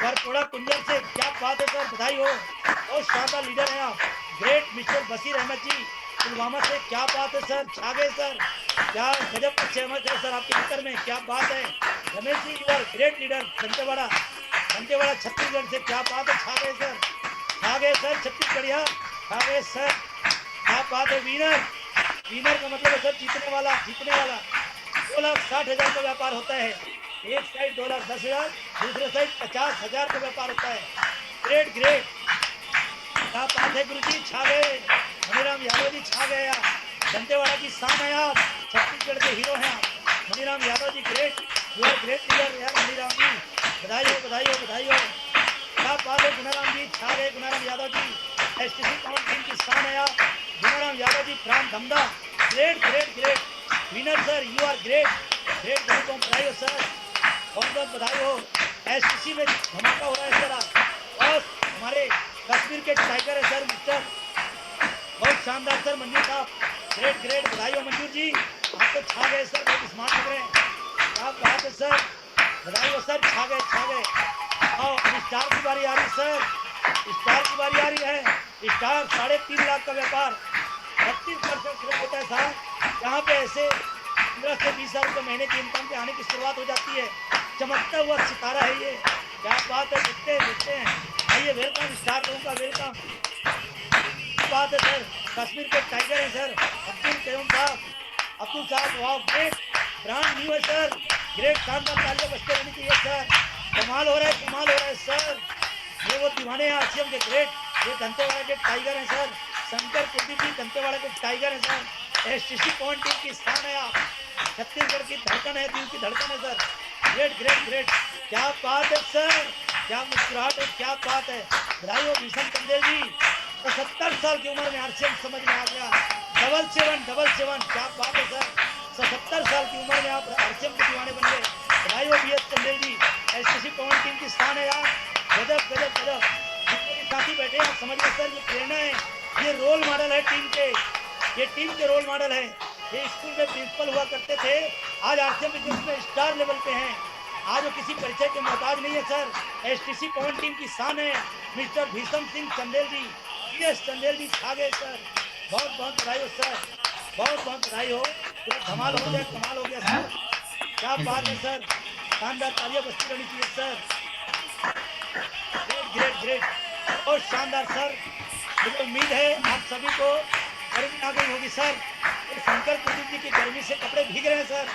बरपोड़ा कुंजर से, क्या बात है सर, बधाई हो, बहुत शानदार लीडर हैं आप। ग्रेट। मिस्टर बशीर अहमद जी पुलवामा से, क्या बात है सर, छा गए सर, क्या गजब अच्छे अहमद है सर आपके मित्र में, क्या बात है। Ramesh ji you are great leader Dantewada, Dantewada Chhattisgarh से, क्या बात है, छा गए सर, छा गए सर छत्तीसगढ़िया, छा गए सर, क्या बात है। विनर, विनर का मतलब है सर जीतने वाला, जीतने वाला। 2,60,000 का व्यापार होता है। एक साइड 2,10,000, दूसरे साइड 50,000 का व्यापार होता है। ग्रेट ग्रेट, क्या बात है गुरुजी, छा गए। मणिराम यादव जी छा गए, दंतेवाड़ा की शान है आप, छत्तीसगढ़ के हीरो हैं आप। Maniram Yadav ji great, you are great leader यार मणिराम जी, बधाई हो बधाई हो बधाई हो, क्या बात है। गुनाराम जी छा गए, गुनाराम यादव जी एसटीसी पवन टीम की शान है आप। Gunaram Yadav ji from Dhamda, great great great. Winner sir you are great, great, बहुत बहुत बधाई हो सर, बहुत बहुत बधाई हो। एसटीसी में धमाका हो रहा है सर। और हमारे कश्मीर के टाइगर है सर मिस्टर, बहुत शानदार सर मंजूर साहब, ग्रेट ग्रेट, बधाई हो मंजूर जी, आप तो छा गए सर, बहुत स्मार्ट लग रहे हैं, क्या बात है सर, बधाई हो सर, छा गए छा गए। और स्टार की बारी आ रही सर, स्टार की बारी आ रही है। स्टार 3.5 लाख का व्यापार 32% होता है साहब। यहाँ पे ऐसे 15 से 20 हजार रुपये महीने की इनकम के आने की शुरुआत हो जाती है। चमकता हुआ सितारा है ये, क्या बात है, देखते हैं। आइए वेलकम स्टार लोगों का, वेलकम, बात है सर। कश्मीर के टाइगर हैं सर अब्दुल कयूम साहब, अब्दुल साहब, वाह ग्रेट, ब्रांड न्यू है सर, ग्रेट, शानदार, तालियां बजते रहनी चाहिए सर, कमाल हो रहा है, कमाल हो रहा है सर। ये वो दीवाने हैं आरसीएम के, ग्रेट, ये दंतेवाड़ा के टाइगर हैं सर, शंकर कुलदीप जी दंतेवाड़ा के टाइगर हैं सर, एसटीसी पवन टीम की स्थान है आप, छत्तीसगढ़ की धड़कन है, दिल की धड़कन है सर, ग्रेट ग्रेट ग्रेट, क्या बात है सर, क्या मुस्कुराहट है, क्या बात है, बधाई हो भीषण चंदेल जी, 70 साल की उम्र में आरसीएम समझ में आ गया, 777, क्या बात है सर, 70 साल की उम्र में आप आरसीएम के दीवाने बन गए, बधाई हो बीएस चंदेल जी, एसटीसी पवन टीम की स्थान है यार, गजब गजब गजब। जितने भी साथी बैठे हैं समझ गए सर, ये प्रेरणा है, ये रोल मॉडल है टीम के, ये टीम के रोल मॉडल है, ये स्कूल में प्रिंसिपल हुआ करते थे, आज आरसीएम बिजनेस में स्टार लेवल पे हैं, आज वो किसी परिचय के मोहताज नहीं है सर, एसटीसी पवन टीम की शान है मिस्टर भीषम सिंह चंदेल जी, यस चंदेल जी छा गए सर, बहुत बहुत बधाई हो सर, बहुत बहुत बधाई हो, पूरा धमाल हो गया, कमाल हो गया सर, क्या बात है सर, शानदार, तालियां बजती रहनी चाहिए सर, ग्रेट ग्रेट ग्रेट, बहुत शानदार सर। मुझे उम्मीद है आप सभी को गर्मी आ गई होगी सर, और शंकर कुलदीप जी की गर्मी से कपड़े भीग रहे हैं सर,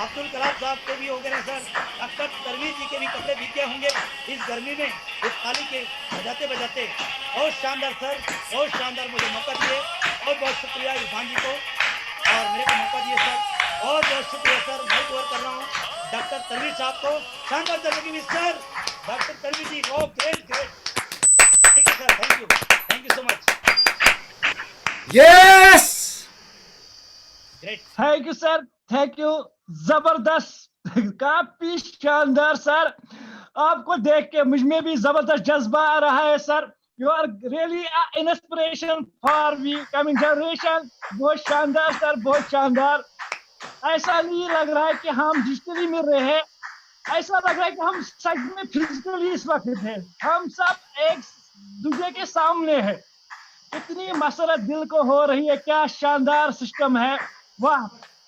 अब्दुल कलाम साहब के भी हो गए हैं सर, डॉक्टर तरवीर जी के भी कपड़े भीग गए होंगे इस गर्मी में, इस ताली के बजाते बजाते। बहुत शानदार सर, बहुत शानदार, मुझे मौका दिए, बहुत बहुत शुक्रिया इरफान जी को, और मेरे को मौका दिए सर, बहुत बहुत शुक्रिया सर। माइक ओवर कर रहा हूँ डॉक्टर तरवीर साहब को, शानदार तरीके में सर, डॉक्टर तरवीर जी, ओ ग्रेट ग्रेट, ठीक है sir, thank you so much, yes great. Thank you sir, thank you, जबरदस्त, काफी शानदार सर, आपको देख के मुझ में भी जबरदस्त जज्बा आ रहा है sir. You are really inspiration for we coming generation. बहुत शानदार सर, बहुत शानदार। ऐसा नहीं लग रहा है कि हम डिजिटली मिल रहे हैं, ऐसा लग रहा है कि हम सच में फिजिकली इस वक्त हैं, हम सब एक दूसरे के सामने हैं। इतनी मसरत दिल को हो रही है, क्या शानदार सिस्टम है, वाह,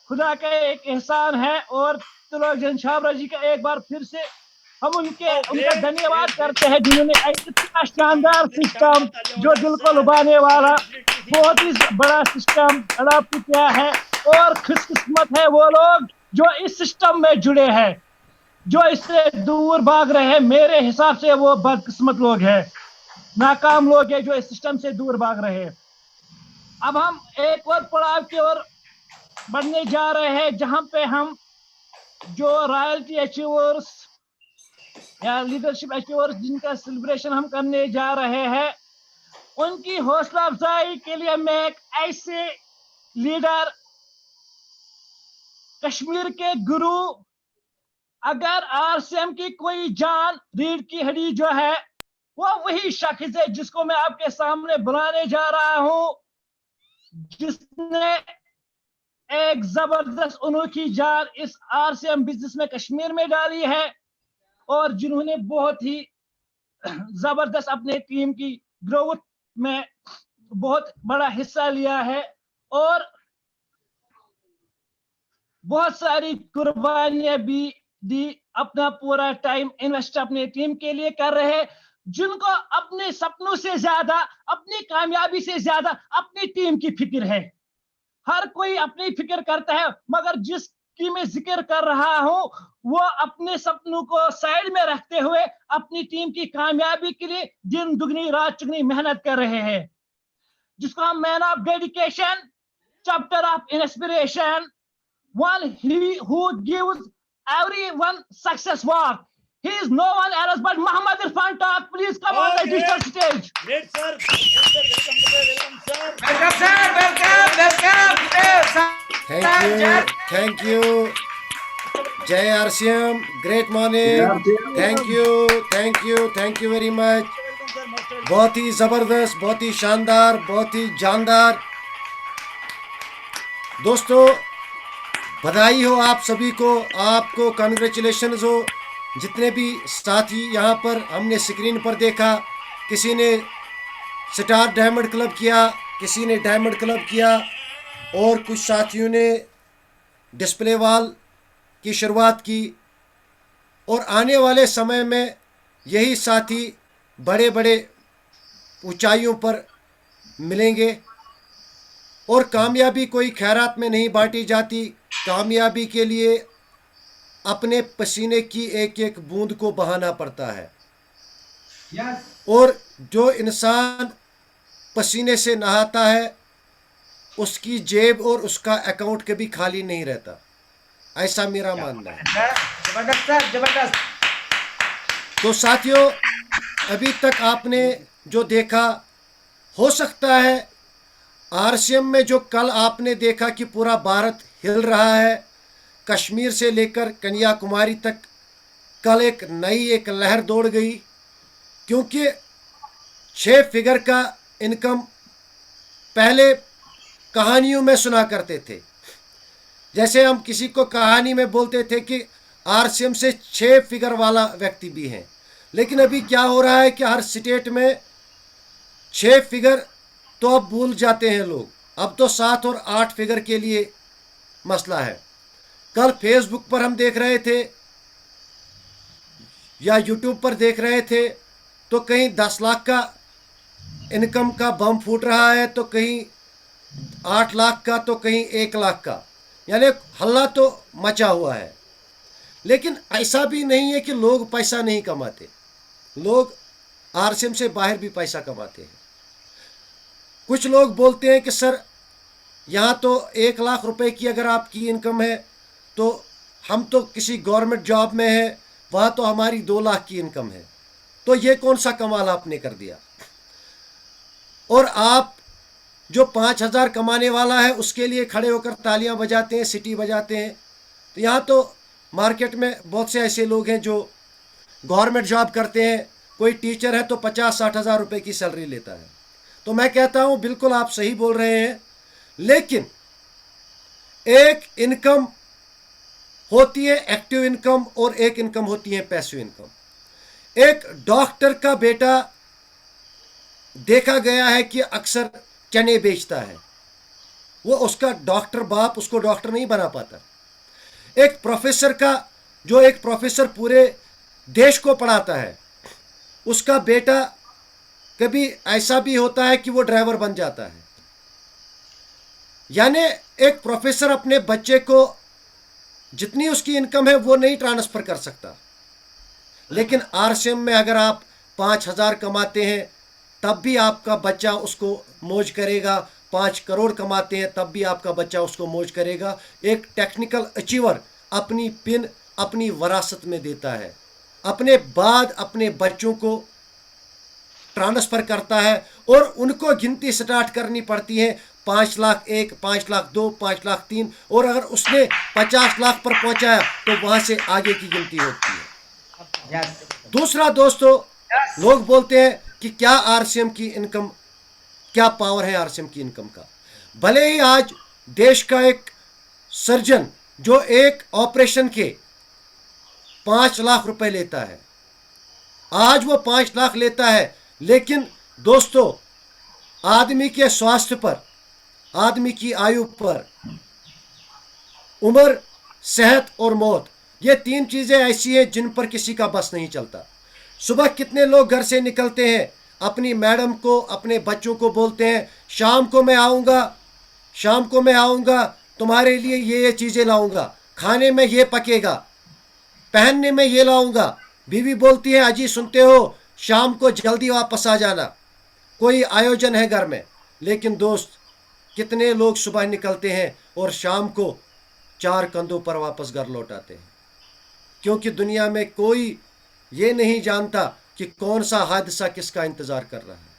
खुदा का एक एहसान है। और त्रिलोचन छाबड़ा जी का एक बार फिर से हम उनका धन्यवाद करते हैं, जिन्होंने इतना शानदार सिस्टम जो दिल को लुभाने वाला, बहुत ही बड़ा सिस्टम अडॉप्ट किया है। और खुशकिस्मत है वो लोग जो इस सिस्टम में जुड़े हैं, जो इससे दूर भाग रहे हैं। मेरे हिसाब से वो बदकिस्मत लोग हैं, नाकाम लोग हैं जो इस सिस्टम से दूर भाग रहे हैं। अब हम एक और पड़ाव की ओर बढ़ने जा रहे हैं, जहां पे हम जो रॉयल्टी अचीवर्स या लीडरशिप अचीवर्स जिनका सेलिब्रेशन हम करने जा रहे हैं, उनकी हौसला अफजाई के लिए मैं एक ऐसे लीडर, कश्मीर के गुरु, अगर आरसीएम की कोई जान, रीढ़ की हड्डी जो है, वो वही शख्स है जिसको मैं आपके सामने बुलाने जा रहा हूं, जिसने एक जबरदस्त अनोखी जान इस आरसीएम बिजनेस में कश्मीर में डाली है, और जिन्होंने बहुत ही जबरदस्त अपने टीम की ग्रोथ में बहुत बड़ा हिस्सा लिया है, और बहुत सारी कुर्बानियां भी दी, अपना पूरा टाइम इन्वेस्ट अपने टीम के लिए कर रहे हैं, जिनको अपने सपनों से ज्यादा, अपनी कामयाबी से ज्यादा अपनी टीम की फिक्र है। हर कोई अपनी फिक्र करता है, मगर जिसकी मैं जिक्र कर रहा हूं, वो अपने सपनों को साइड में रखते हुए अपनी टीम की कामयाबी के लिए दिन दुगनी रात चुगनी मेहनत कर रहे हैं, जिसको हम man of dedication, chapter of inspiration, one who gives everyone success walk. He is no one else but Muhammad Irfan Talk. Please come on the digital stage. Great sir, welcome sir. Welcome sir, welcome. Thank you जय RCM, great morning, thank you very much. बहुत ही ज़बरदस्त, बहुत ही शानदार, बहुत ही जानदार। दोस्तों बधाई हो आप सभी को, आपको कॉन्ग्रेचुलेशंस हो। जितने भी साथी यहाँ पर हमने स्क्रीन पर देखा, किसी ने स्टार डायमंड क्लब किया, किसी ने डायमंड क्लब किया, और कुछ साथियों ने डिस्प्ले वॉल की शुरुआत की। और आने वाले समय में यही साथी बड़े बड़े ऊंचाइयों पर मिलेंगे। और कामयाबी कोई खैरात में नहीं बांटी जाती, कामयाबी के लिए अपने पसीने की एक एक बूंद को बहाना पड़ता है। और जो इंसान पसीने से नहाता है, उसकी जेब और उसका अकाउंट कभी खाली नहीं रहता, ऐसा मेरा मानना है। जबरदस्त सर, जबरदस्त। तो साथियों, अभी तक आपने जो देखा, हो सकता है आरसीएम में जो कल आपने देखा कि पूरा भारत हिल रहा है, कश्मीर से लेकर कन्याकुमारी तक कल एक नई एक लहर दौड़ गई, क्योंकि 6 फिगर का इनकम पहले कहानियों में सुना करते थे। जैसे हम किसी को कहानी में बोलते थे कि आरसीएम से 6 फिगर वाला व्यक्ति भी हैं, लेकिन अभी क्या हो रहा है कि हर स्टेट में 6 फिगर तो अब भूल जाते हैं लोग। अब तो 7 और 8 फिगर के लिए मसला है। कल फेसबुक पर हम देख रहे थे या यूट्यूब पर देख रहे थे, तो कहीं 10 लाख का इनकम का बम फूट रहा है, तो कहीं 8 लाख का, तो कहीं 1 लाख का, यानी हल्ला तो मचा हुआ है। लेकिन ऐसा भी नहीं है कि लोग पैसा नहीं कमाते, लोग आरसीएम से बाहर भी पैसा कमाते हैं। कुछ लोग बोलते हैं कि सर यहाँ तो 1 लाख रुपए की अगर आपकी इनकम है, तो हम तो किसी गवर्नमेंट जॉब में हैं, वहाँ तो हमारी 2 लाख की इनकम है, तो ये कौन सा कमाल आपने कर दिया। और आप जो 5,000 कमाने वाला है उसके लिए खड़े होकर तालियां बजाते हैं, सीटी बजाते हैं। तो यहाँ तो मार्केट में बहुत से ऐसे लोग हैं जो गवर्नमेंट जॉब करते हैं, कोई टीचर है तो 50-60 हज़ार रुपये की सैलरी लेता है। तो मैं कहता हूँ बिल्कुल आप सही बोल रहे हैं, लेकिन एक इनकम होती है एक्टिव इनकम और एक इनकम होती है पैसिव इनकम। एक डॉक्टर का बेटा देखा गया है कि अक्सर चने बेचता है, वो उसका डॉक्टर बाप उसको डॉक्टर नहीं बना पाता। एक प्रोफेसर का, जो एक प्रोफेसर पूरे देश को पढ़ाता है, उसका बेटा कभी ऐसा भी होता है कि वो ड्राइवर बन जाता है। यानी एक प्रोफेसर अपने बच्चे को जितनी उसकी इनकम है वो नहीं ट्रांसफर कर सकता। लेकिन आरसीएम में अगर आप 5,000 कमाते हैं तब भी आपका बच्चा उसको मौज करेगा, 5 करोड़ कमाते हैं तब भी आपका बच्चा उसको मौज करेगा। एक टेक्निकल अचीवर अपनी पिन अपनी वरासत में देता है, अपने बाद अपने बच्चों को ट्रांसफ़र करता है और उनको गिनती स्टार्ट करनी पड़ती है। 5 लाख 1, 5 लाख 2, 5 लाख 3, और अगर उसने 50 लाख पर पहुंचाया तो वहां से आगे की गिनती होती है। दूसरा दोस्तों, लोग बोलते हैं कि क्या आरसीएम की इनकम, क्या पावर है आरसीएम की इनकम का। भले ही आज देश का एक सर्जन जो एक ऑपरेशन के 5 लाख रुपए लेता है, आज वो 5 लाख लेता है, लेकिन दोस्तों आदमी के स्वास्थ्य पर, आदमी की आयु पर, उम्र, सेहत और मौत, ये 3 चीज़ें ऐसी हैं जिन पर किसी का बस नहीं चलता। सुबह कितने लोग घर से निकलते हैं, अपनी मैडम को, अपने बच्चों को बोलते हैं शाम को मैं आऊँगा, शाम को मैं आऊँगा, तुम्हारे लिए ये चीज़ें लाऊँगा, खाने में ये पकेगा, पहनने में ये लाऊँगा। बीवी बोलती है अजी सुनते हो, शाम को जल्दी वापस आ जाना, कोई आयोजन है घर में। लेकिन दोस्त कितने लोग सुबह निकलते हैं और शाम को 4 कंधों पर वापस घर लौट आते हैं, क्योंकि दुनिया में कोई ये नहीं जानता कि कौन सा हादसा किसका इंतज़ार कर रहा है।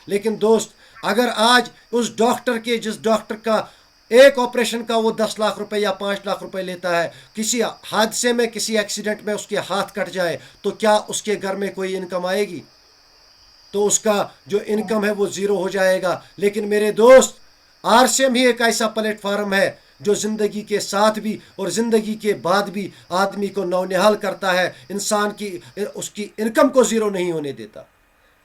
लेकिन दोस्त अगर आज उस डॉक्टर के, जिस डॉक्टर का एक ऑपरेशन का वो 10 लाख रुपए या 5 लाख रुपए लेता है, किसी हादसे में, किसी एक्सीडेंट में उसके हाथ कट जाए तो क्या उसके घर में कोई इनकम आएगी? तो उसका जो इनकम है वो ज़ीरो हो जाएगा। लेकिन मेरे दोस्त आरसीएम ही एक ऐसा प्लेटफार्म है जो ज़िंदगी के साथ भी और ज़िंदगी के बाद भी आदमी को नौनिहाल करता है, इंसान की उसकी इनकम को ज़ीरो नहीं होने देता।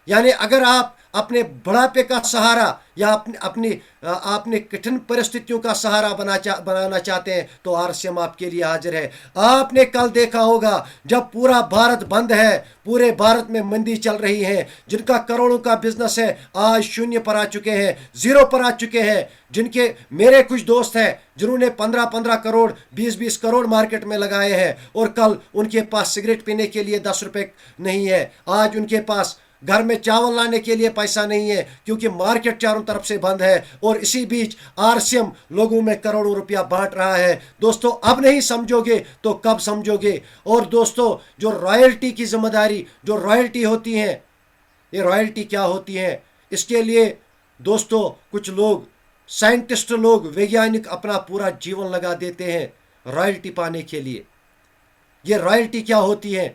यानी अगर आप अपने बुढ़ापे का सहारा या अपने कठिन परिस्थितियों का सहारा बनाना चाहते हैं तो आरसीएम आपके लिए हाजिर है। आपने कल देखा होगा जब पूरा भारत बंद है, पूरे भारत में मंदी चल रही है, जिनका करोड़ों का बिजनेस है आज शून्य पर आ चुके हैं, ज़ीरो पर आ चुके हैं। जिनके मेरे कुछ दोस्त हैं जिन्होंने 15-15 करोड़ 20-20 करोड़ मार्केट में लगाए हैं और कल उनके पास सिगरेट पीने के लिए 10 रुपये नहीं है, आज उनके पास घर में चावल लाने के लिए पैसा नहीं है, क्योंकि मार्केट चारों तरफ से बंद है। और इसी बीच आरसीएम लोगों में करोड़ों रुपया बांट रहा है। दोस्तों अब नहीं समझोगे तो कब समझोगे? और दोस्तों जो रॉयल्टी की जिम्मेदारी, जो रॉयल्टी होती है, ये रॉयल्टी क्या होती है, इसके लिए दोस्तों कुछ लोग, साइंटिस्ट लोग, वैज्ञानिक अपना पूरा जीवन लगा देते हैं रॉयल्टी पाने के लिए। ये रॉयल्टी क्या होती है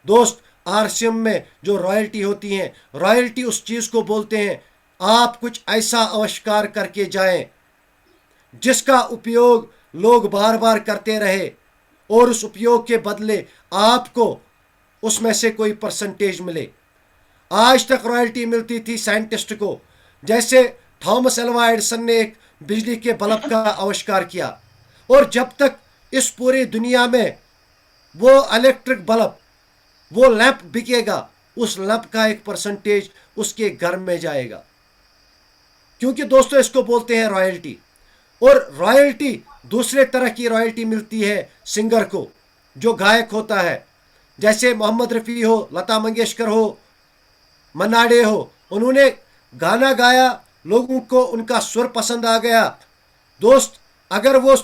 दोस्त? आरसीएम में जो रॉयल्टी होती है, रॉयल्टी उस चीज़ को बोलते हैं आप कुछ ऐसा आविष्कार करके जाएं जिसका उपयोग लोग बार बार करते रहे और उस उपयोग के बदले आपको उसमें से कोई परसेंटेज मिले। आज तक रॉयल्टी मिलती थी साइंटिस्ट को, जैसे थॉमस एल्वा एडिसन ने एक बिजली के बल्ब का आविष्कार किया, और जब तक इस पूरी दुनिया में वो इलेक्ट्रिक बल्ब, वो लैंप बिकेगा, उस लैंप का एक परसेंटेज उसके घर में जाएगा। क्योंकि दोस्तों इसको बोलते हैं रॉयल्टी। और रॉयल्टी, दूसरे तरह की रॉयल्टी मिलती है सिंगर को, जो गायक होता है, जैसे मोहम्मद रफ़ी हो, लता मंगेशकर हो, मन्ना डे हो। उन्होंने गाना गाया, लोगों को उनका सुर पसंद आ गया। दोस्त, अगर वो,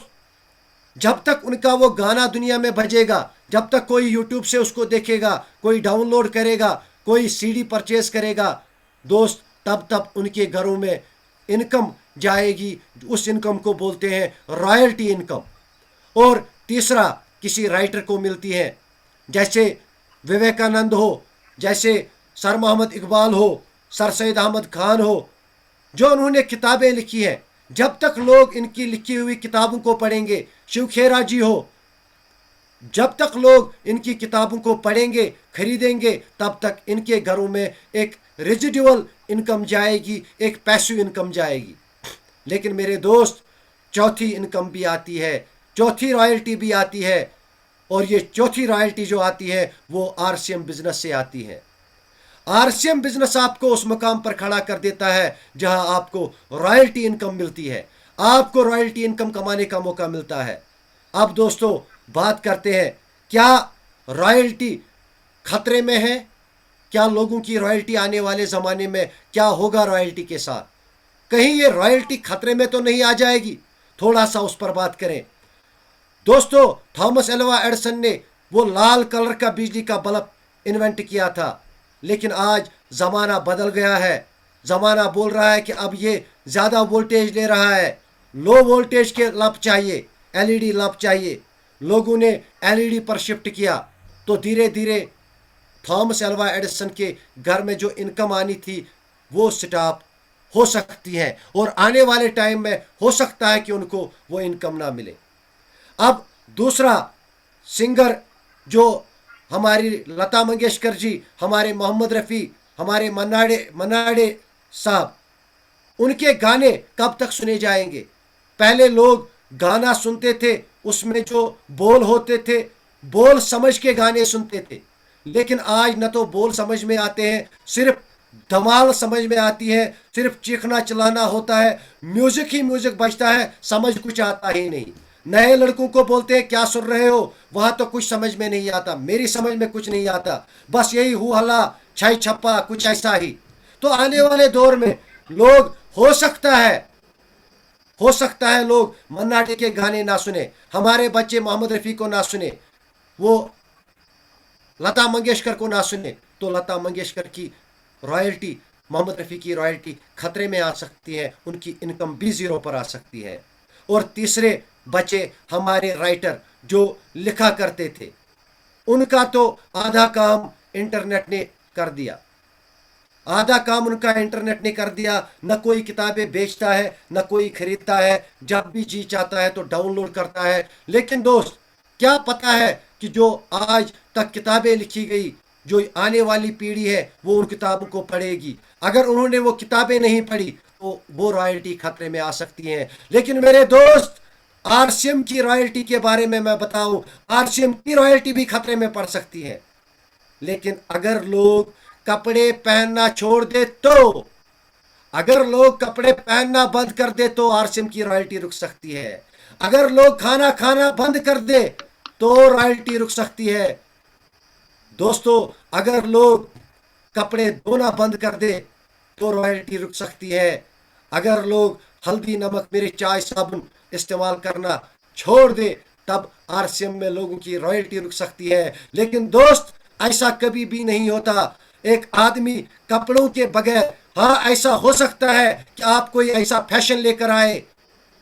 जब तक उनका वो गाना दुनिया में बजेगा, जब तक कोई यूट्यूब से उसको देखेगा, कोई डाउनलोड करेगा, कोई सीडी परचेज करेगा, दोस्त, तब तब उनके घरों में इनकम जाएगी। उस इनकम को बोलते हैं रॉयल्टी इनकम। और तीसरा किसी राइटर को मिलती है, जैसे विवेकानंद हो, जैसे सर मोहम्मद इकबाल हो, सर सैयद अहमद खान हो, जो उन्होंने किताबें लिखी हैं। जब तक लोग इनकी लिखी हुई किताबों को पढ़ेंगे, शिव खेरा जी हो, जब तक लोग इनकी किताबों को पढ़ेंगे, खरीदेंगे, तब तक इनके घरों में एक रेजिडुअल इनकम जाएगी, एक पैसिव इनकम जाएगी। लेकिन मेरे दोस्त, चौथी इनकम भी आती है, चौथी रॉयल्टी भी आती है। और ये चौथी रॉयल्टी जो आती है वो आरसीएम बिजनेस से आती है। आरसीएम बिजनेस आपको उस मुकाम पर खड़ा कर देता है जहां आपको रॉयल्टी इनकम मिलती है, आपको रॉयल्टी इनकम कमाने का मौका मिलता है। अब दोस्तों बात करते हैं, क्या रॉयल्टी खतरे में है? क्या लोगों की रॉयल्टी आने वाले ज़माने में क्या होगा रॉयल्टी के साथ? कहीं ये रॉयल्टी खतरे में तो नहीं आ जाएगी? थोड़ा सा उस पर बात करें। दोस्तों, थॉमस एल्वा एडिसन ने वो लाल कलर का बिजली का बल्ब इन्वेंट किया था, लेकिन आज ज़माना बदल गया है। ज़माना बोल रहा है कि अब ये ज़्यादा वोल्टेज ले रहा है, लो वोल्टेज के लैंप चाहिए, एलईडी लैंप चाहिए। लोगों ने एलईडी पर शिफ्ट किया, तो धीरे धीरे थॉमस एल्वा एडिसन के घर में जो इनकम आनी थी वो स्टॉप हो सकती है, और आने वाले टाइम में हो सकता है कि उनको वो इनकम ना मिले। अब दूसरा सिंगर, जो हमारी लता मंगेशकर जी, हमारे मोहम्मद रफ़ी, हमारे मन्ना डे साहब, उनके गाने कब तक सुने जाएंगे? पहले लोग गाना सुनते थे, उसमें जो बोल होते थे, बोल समझ के गाने सुनते थे। लेकिन आज न तो बोल समझ में आते हैं, सिर्फ धमाल समझ में आती है, सिर्फ चीखना चलाना होता है, म्यूजिक ही म्यूजिक बजता है, समझ कुछ आता ही नहीं। नए लड़कों को बोलते हैं क्या सुन रहे हो, वहां तो कुछ समझ में नहीं आता, मेरी समझ में कुछ नहीं आता, बस यही हु हल्ला छाई छप्पा, कुछ ऐसा ही। तो आने वाले दौर में लोग, हो सकता है लोग मन्ना डे के गाने ना सुने, हमारे बच्चे मोहम्मद रफ़ी को ना सुने, वो लता मंगेशकर को ना सुने, तो लता मंगेशकर की रॉयल्टी, मोहम्मद रफ़ी की रॉयल्टी खतरे में आ सकती है, उनकी इनकम भी ज़ीरो पर आ सकती है। और तीसरे बचे हमारे राइटर जो लिखा करते थे, उनका तो आधा काम इंटरनेट ने कर दिया, आधा काम उनका इंटरनेट ने कर दिया। न कोई किताबें बेचता है, न कोई खरीदता है, जब भी जी चाहता है तो डाउनलोड करता है। लेकिन दोस्त, क्या पता है कि जो आज तक किताबें लिखी गई, जो आने वाली पीढ़ी है वो उन किताबों को पढ़ेगी। अगर उन्होंने वो किताबें नहीं पढ़ी तो वो रॉयल्टी खतरे में आ सकती है। लेकिन मेरे दोस्त, आरसीएम की रॉयल्टी के बारे में मैं बताऊं, आरसीएम की रॉयल्टी भी खतरे में पड़ सकती है। लेकिन अगर लोग कपड़े पहनना छोड़ दे, तो अगर लोग कपड़े पहनना बंद कर दे तो आरसीएम की रॉयल्टी रुक सकती है। अगर लोग खाना खाना बंद कर दे तो रॉयल्टी रुक सकती है। दोस्तों, अगर लोग कपड़े धोना बंद कर दे तो रॉयल्टी रुक सकती है। अगर लोग हल्दी नमक मिर्च चाय साबुन इस्तेमाल करना छोड़ दे, तब आरसीएम में लोगों की रॉयल्टी रुक सकती है। लेकिन दोस्त, ऐसा कभी भी नहीं होता। एक आदमी कपड़ों के बगैर, हाँ ऐसा हो सकता है कि आप कोई ऐसा फैशन लेकर आए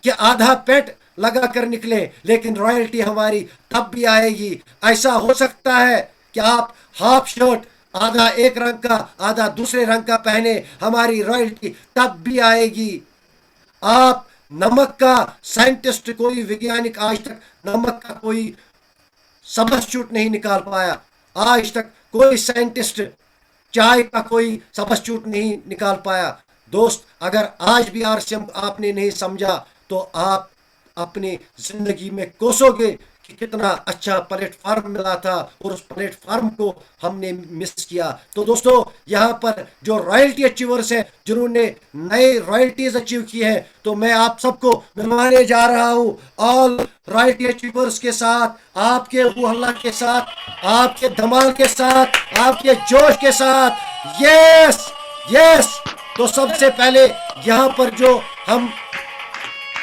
कि आधा पेट लगा कर निकले, लेकिन रॉयल्टी हमारी तब भी आएगी। ऐसा हो सकता है कि आप हाफ शर्ट आधा एक रंग का आधा दूसरे रंग का पहने, हमारी रॉयल्टी तब भी आएगी। आप नमक का साइंटिस्ट, कोई वैज्ञानिक आज तक नमक का कोई सब्स्टिट्यूट नहीं निकाल पाया। आज तक कोई साइंटिस्ट चाय का कोई सब्स्टिट्यूट नहीं निकाल पाया। दोस्त, अगर आज भी आरसीएम आपने नहीं समझा तो आप अपनी जिंदगी में कोसोगे कि कितना अच्छा प्लेटफॉर्म मिला था और उस प्लेटफॉर्म को हमने मिस किया। तो दोस्तों, यहाँ पर जो रॉयल्टी अचीवर्स हैं, जिन्होंने नए रॉयल्टीज अचीव की है, तो मैं आप सबको मिलवाने जा रहा हूँ ऑल रॉयल्टी अचीवर्स के साथ, आपके हल्ला के साथ, आपके धमाल के साथ, आपके जोश के साथ। Yes yes. तो सबसे पहले यहाँ पर जो हम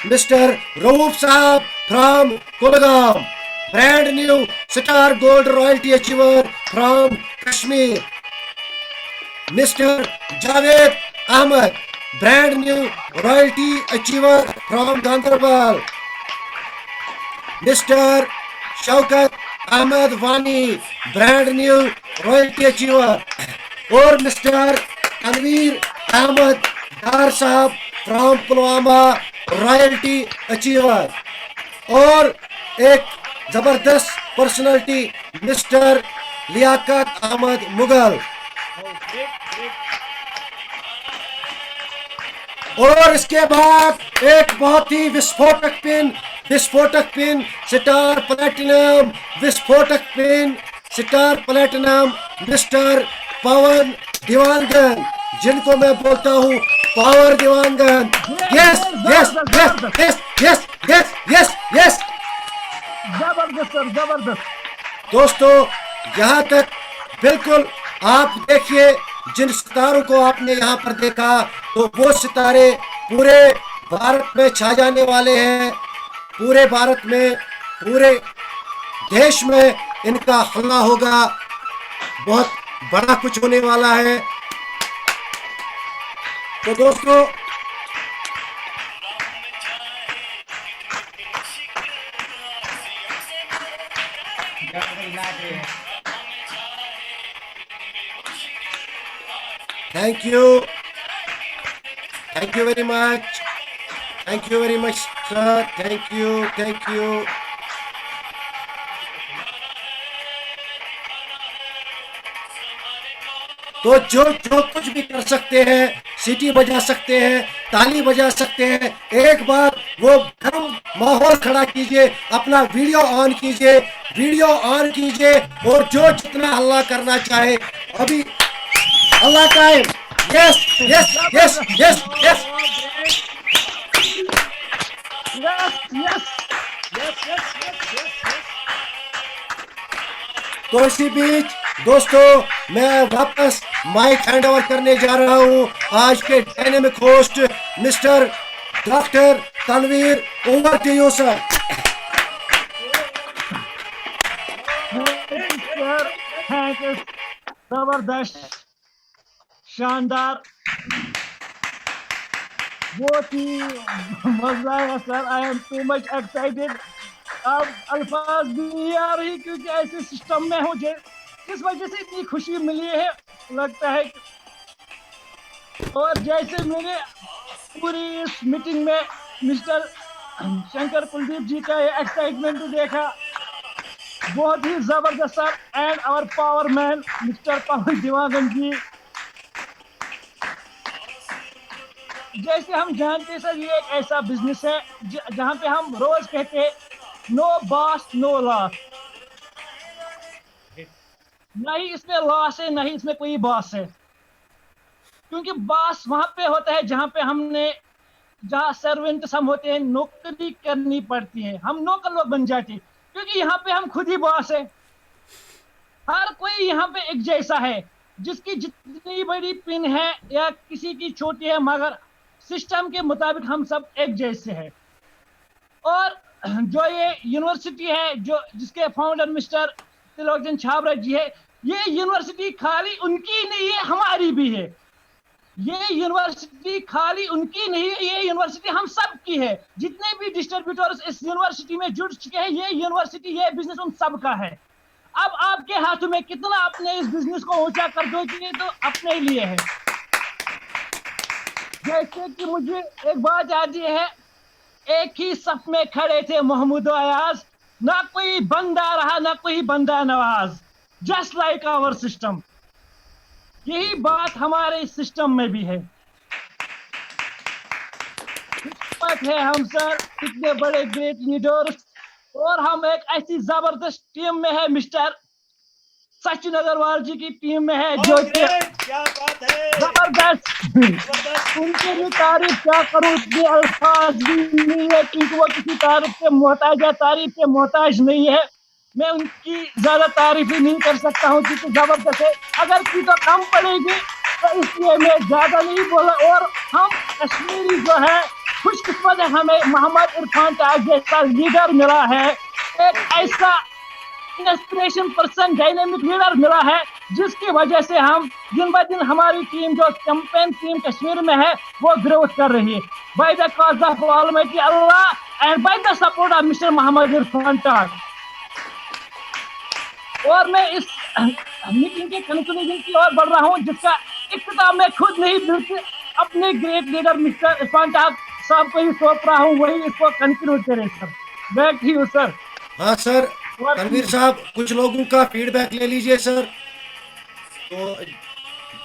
mister Rauf sahab from Kulgam, brand new star gold royalty achiever from Kashmir, mister Javed Ahmad, brand new royalty achiever from Ganderbal, mister Shaukat Ahmad Wani, brand new royalty achiever, और mister Tanveer Ahmad Dar sahab from Pulwama, royalty achiever, और एक जबरदस्त पर्सनालिटी मिस्टर लियाकत अहमद मुगल। और इसके बाद एक बहुत ही विस्फोटक पिन स्टार प्लैटिनम, विस्फोटक pin star platinum mister Pawan Dewangan, जिनको मैं बोलता हूँ power Diwangan. Yes yes yes yes yes yes yes yes. जबरदस्त सर, जबरदस्त। दोस्तों, यहाँ तक बिल्कुल आप देखिए, जिन सितारों को आपने यहाँ पर देखा, तो वो सितारे पूरे भारत में छा जाने वाले हैं। पूरे भारत में, पूरे देश में इनका हल्ला होगा, बहुत बड़ा कुछ होने वाला है। तो दोस्तों, thank you very much, sir, thank you. तो जो कुछ भी कर सकते हैं, सीटी बजा सकते हैं, ताली बजा सकते हैं, एक बार वो गर्म माहौल खड़ा कीजिए, अपना वीडियो ऑन कीजिए, और जो जितना हल्ला करना चाहे अभी हल्ला time. Yes yes yes yes yes. तो इसी बीच दोस्तों, मैं वापस माइक हैंड ओवर करने जा रहा हूँ आज के dynamic host mister doctor Tanveer. Over to you sir. Thank you, जबरदस्त, शानदार, बहुत ही मजा आया sir. I am too much excited. अब अल्फाज भी नहीं आ रही, क्योंकि ऐसे सिस्टम में मुझे इस वजह से इतनी खुशी मिली है, लगता है। और जैसे मैंने पूरी इस मीटिंग में मिस्टर शंकर कुलदीप जी का ये एक्साइटमेंट देखा, बहुत ही जबरदस्त sir. And our power man mister Pawan Diwangan ji, जैसे हम जानते हैं सर, ये एक ऐसा बिजनेस है जहाँ पे हम रोज कहते हैं नो बॉस नो लॉस। नहीं इसमें लॉस है, नहीं इसमें कोई बॉस है, क्योंकि बॉस वहां पे होता है जहाँ सर्वेंट्स हम होते हैं, नौकरी करनी पड़ती है, हम नौकर लोग बन जाते हैं, क्योंकि यहाँ पे हम खुद ही बॉस है। हर कोई यहाँ पे एक जैसा है, जिसकी जितनी बड़ी पिन है या किसी की छोटी है, मगर सिस्टम के मुताबिक हम सब एक जैसे हैं। और जो ये यूनिवर्सिटी है, जिसके फाउंडर मिस्टर त्रिलोचन छाबड़ा जी है, ये यूनिवर्सिटी खाली उनकी नहीं है, हमारी भी है। ये यूनिवर्सिटी खाली उनकी नहीं है, ये यूनिवर्सिटी हम सब की है। जितने भी डिस्ट्रीब्यूटर्स इस यूनिवर्सिटी में जुड़ चुके हैं, ये यूनिवर्सिटी, ये बिजनेस उन सब का है। अब आपके हाथों में कितना अपने इस बिजनेस को ऊंचा कर दोगे, तो अपने ही लिए है। जैसे कि मुझे एक बात याद है, एक ही सफ में खड़े थे महमूद अयाज, ना कोई बंदा रहा ना कोई बंदा नवाज, जस्ट लाइक आवर सिस्टम। यही बात हमारे इस सिस्टम में भी है। मुबारक है हम सर, इतने बड़े ग्रेट लीडर्स, और हम एक ऐसी जबरदस्त टीम में है, मिस्टर सचिन अग्रवाल जी की टीम में है, जो कि क्या बात है, जबरदस्त। जबरदस्त। उनकी भी तारीफ क्या करूं, इतने अल्फाज भी नहीं है, क्योंकि वो किसी तारीफ के मोहताज या तारीफ के मोहताज नहीं है। मैं उनकी ज्यादा तारीफ ही नहीं कर सकता हूं, क्योंकि जबरदस्त है। अगर की तो कम पड़ेगी, तो इसलिए मैं ज्यादा नहीं बोला। और हम कश्मीरी जो है खुशकिस्मत है, हमें मोहम्मद इरफान टाइप जैसा लीडर मिला है, एक ऐसा इंस्पिरेशन पर्सन, डायनेमिक लीडर मिला है, जिसकी वजह से हम दिन ब दिन हमारी टीम जो चैंपियन टीम कश्मीर में है वो ग्रोथ कर रही है, by the cause of almighty Allah and by the support of mister Mohammad Irfan Tag. और मैं इस मीटिंग के कंक्लूजन की ओर बढ़ रहा हूं, जिसका इख्तिताम मैं खुद नहीं बल्कि अपने ग्रेट लीडर मिस्टर इरफान टाग साहब को ही सौंप रहा हूं, वही इसको कंक्लूड करें sir. Back to you sir. हाँ सर, तनवीर साहब कुछ लोगों का फीडबैक ले लीजिए सर। तो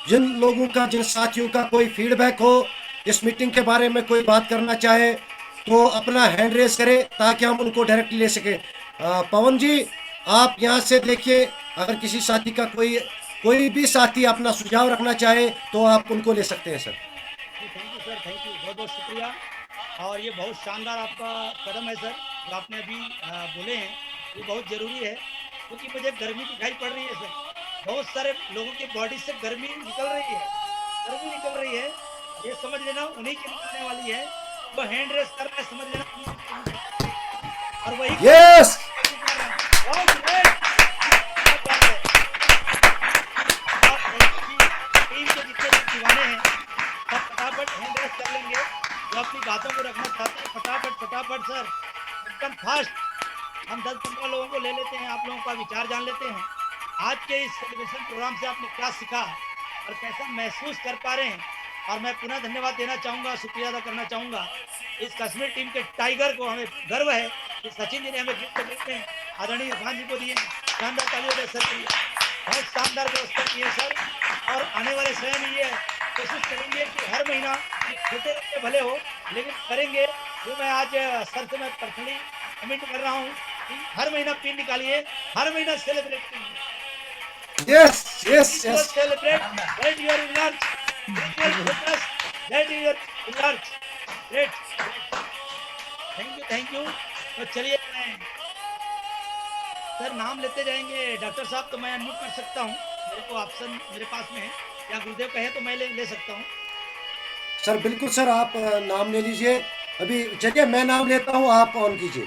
जिन लोगों का, जिन साथियों का कोई फीडबैक हो, इस मीटिंग के बारे में कोई बात करना चाहे, तो अपना हैंड रेस करें ताकि हम उनको डायरेक्टली ले सकें। पवन जी, आप यहाँ से देखिए, अगर किसी साथी का कोई भी साथी अपना सुझाव रखना चाहे तो आप उनको ले सकते हैं sir. Thank you sir, thank you, बहुत बहुत शुक्रिया। और ये बहुत शानदार आपका कदम है सर, जो आपने अभी बोले हैं, ये बहुत ज़रूरी है, क्योंकि मुझे गर्मी दिखाई पड़ रही है सर। बहुत सारे लोगों की बॉडी से गर्मी निकल रही है, ये समझ लेना उन्हीं की निकलने वाली है। वो हैंड रेस कर रहा है, समझ लेना उन्हीं की निकलने वाली है। और वही यस, बहुत great, क्या बात है। आप टीम के जितने भी दीवाने हैं सब फटाफट हैंड रेस कर लेंगे, जो अपनी बातों को रखना चाहते हैं फटाफट सर, एकदम फास्ट। हम 10-15 लोगों को ले लेते हैं, आप लोगों का विचार जान लेते हैं। आज के इस सेलिब्रेशन प्रोग्राम से आपने क्या सीखा और कैसा महसूस कर पा रहे हैं। और मैं पुनः धन्यवाद देना चाहूँगा, शुक्रिया अदा करना चाहूँगा इस कश्मीर टीम के टाइगर को। हमें गर्व है कि सचिन जी ने हमें गिफ्ट देते हैं, आदरणीय इरफान जी को दिए, शानदार तालियों से सर करिए, बहुत शानदार व्यवस्था की है सर। और आने वाले समय में ये कोशिश करेंगे कि हर महीना छोटे रंगे भले हो लेकिन करेंगे। जो मैं आज सर से मैं पर्सनली कमेंट कर रहा हूँ कि हर महीना पिन निकालिए, हर महीना सेलिब्रेट कीजिए। Yes yes yes, Celebrate that you are in large, that you are focused, that you are in large. Great. Thank you. तो चलिए मैं सर नाम लेते जाएंगे। डॉक्टर साहब तो मैं अनम्यूट कर सकता हूँ, मेरे को ऑप्शन मेरे पास में है, या गुरुदेव कहे तो मैं ले सकता हूँ। सर बिल्कुल सर, आप नाम ले लीजिए। अभी चलिए मैं नाम लेता हूँ, आप ऑन कीजिए।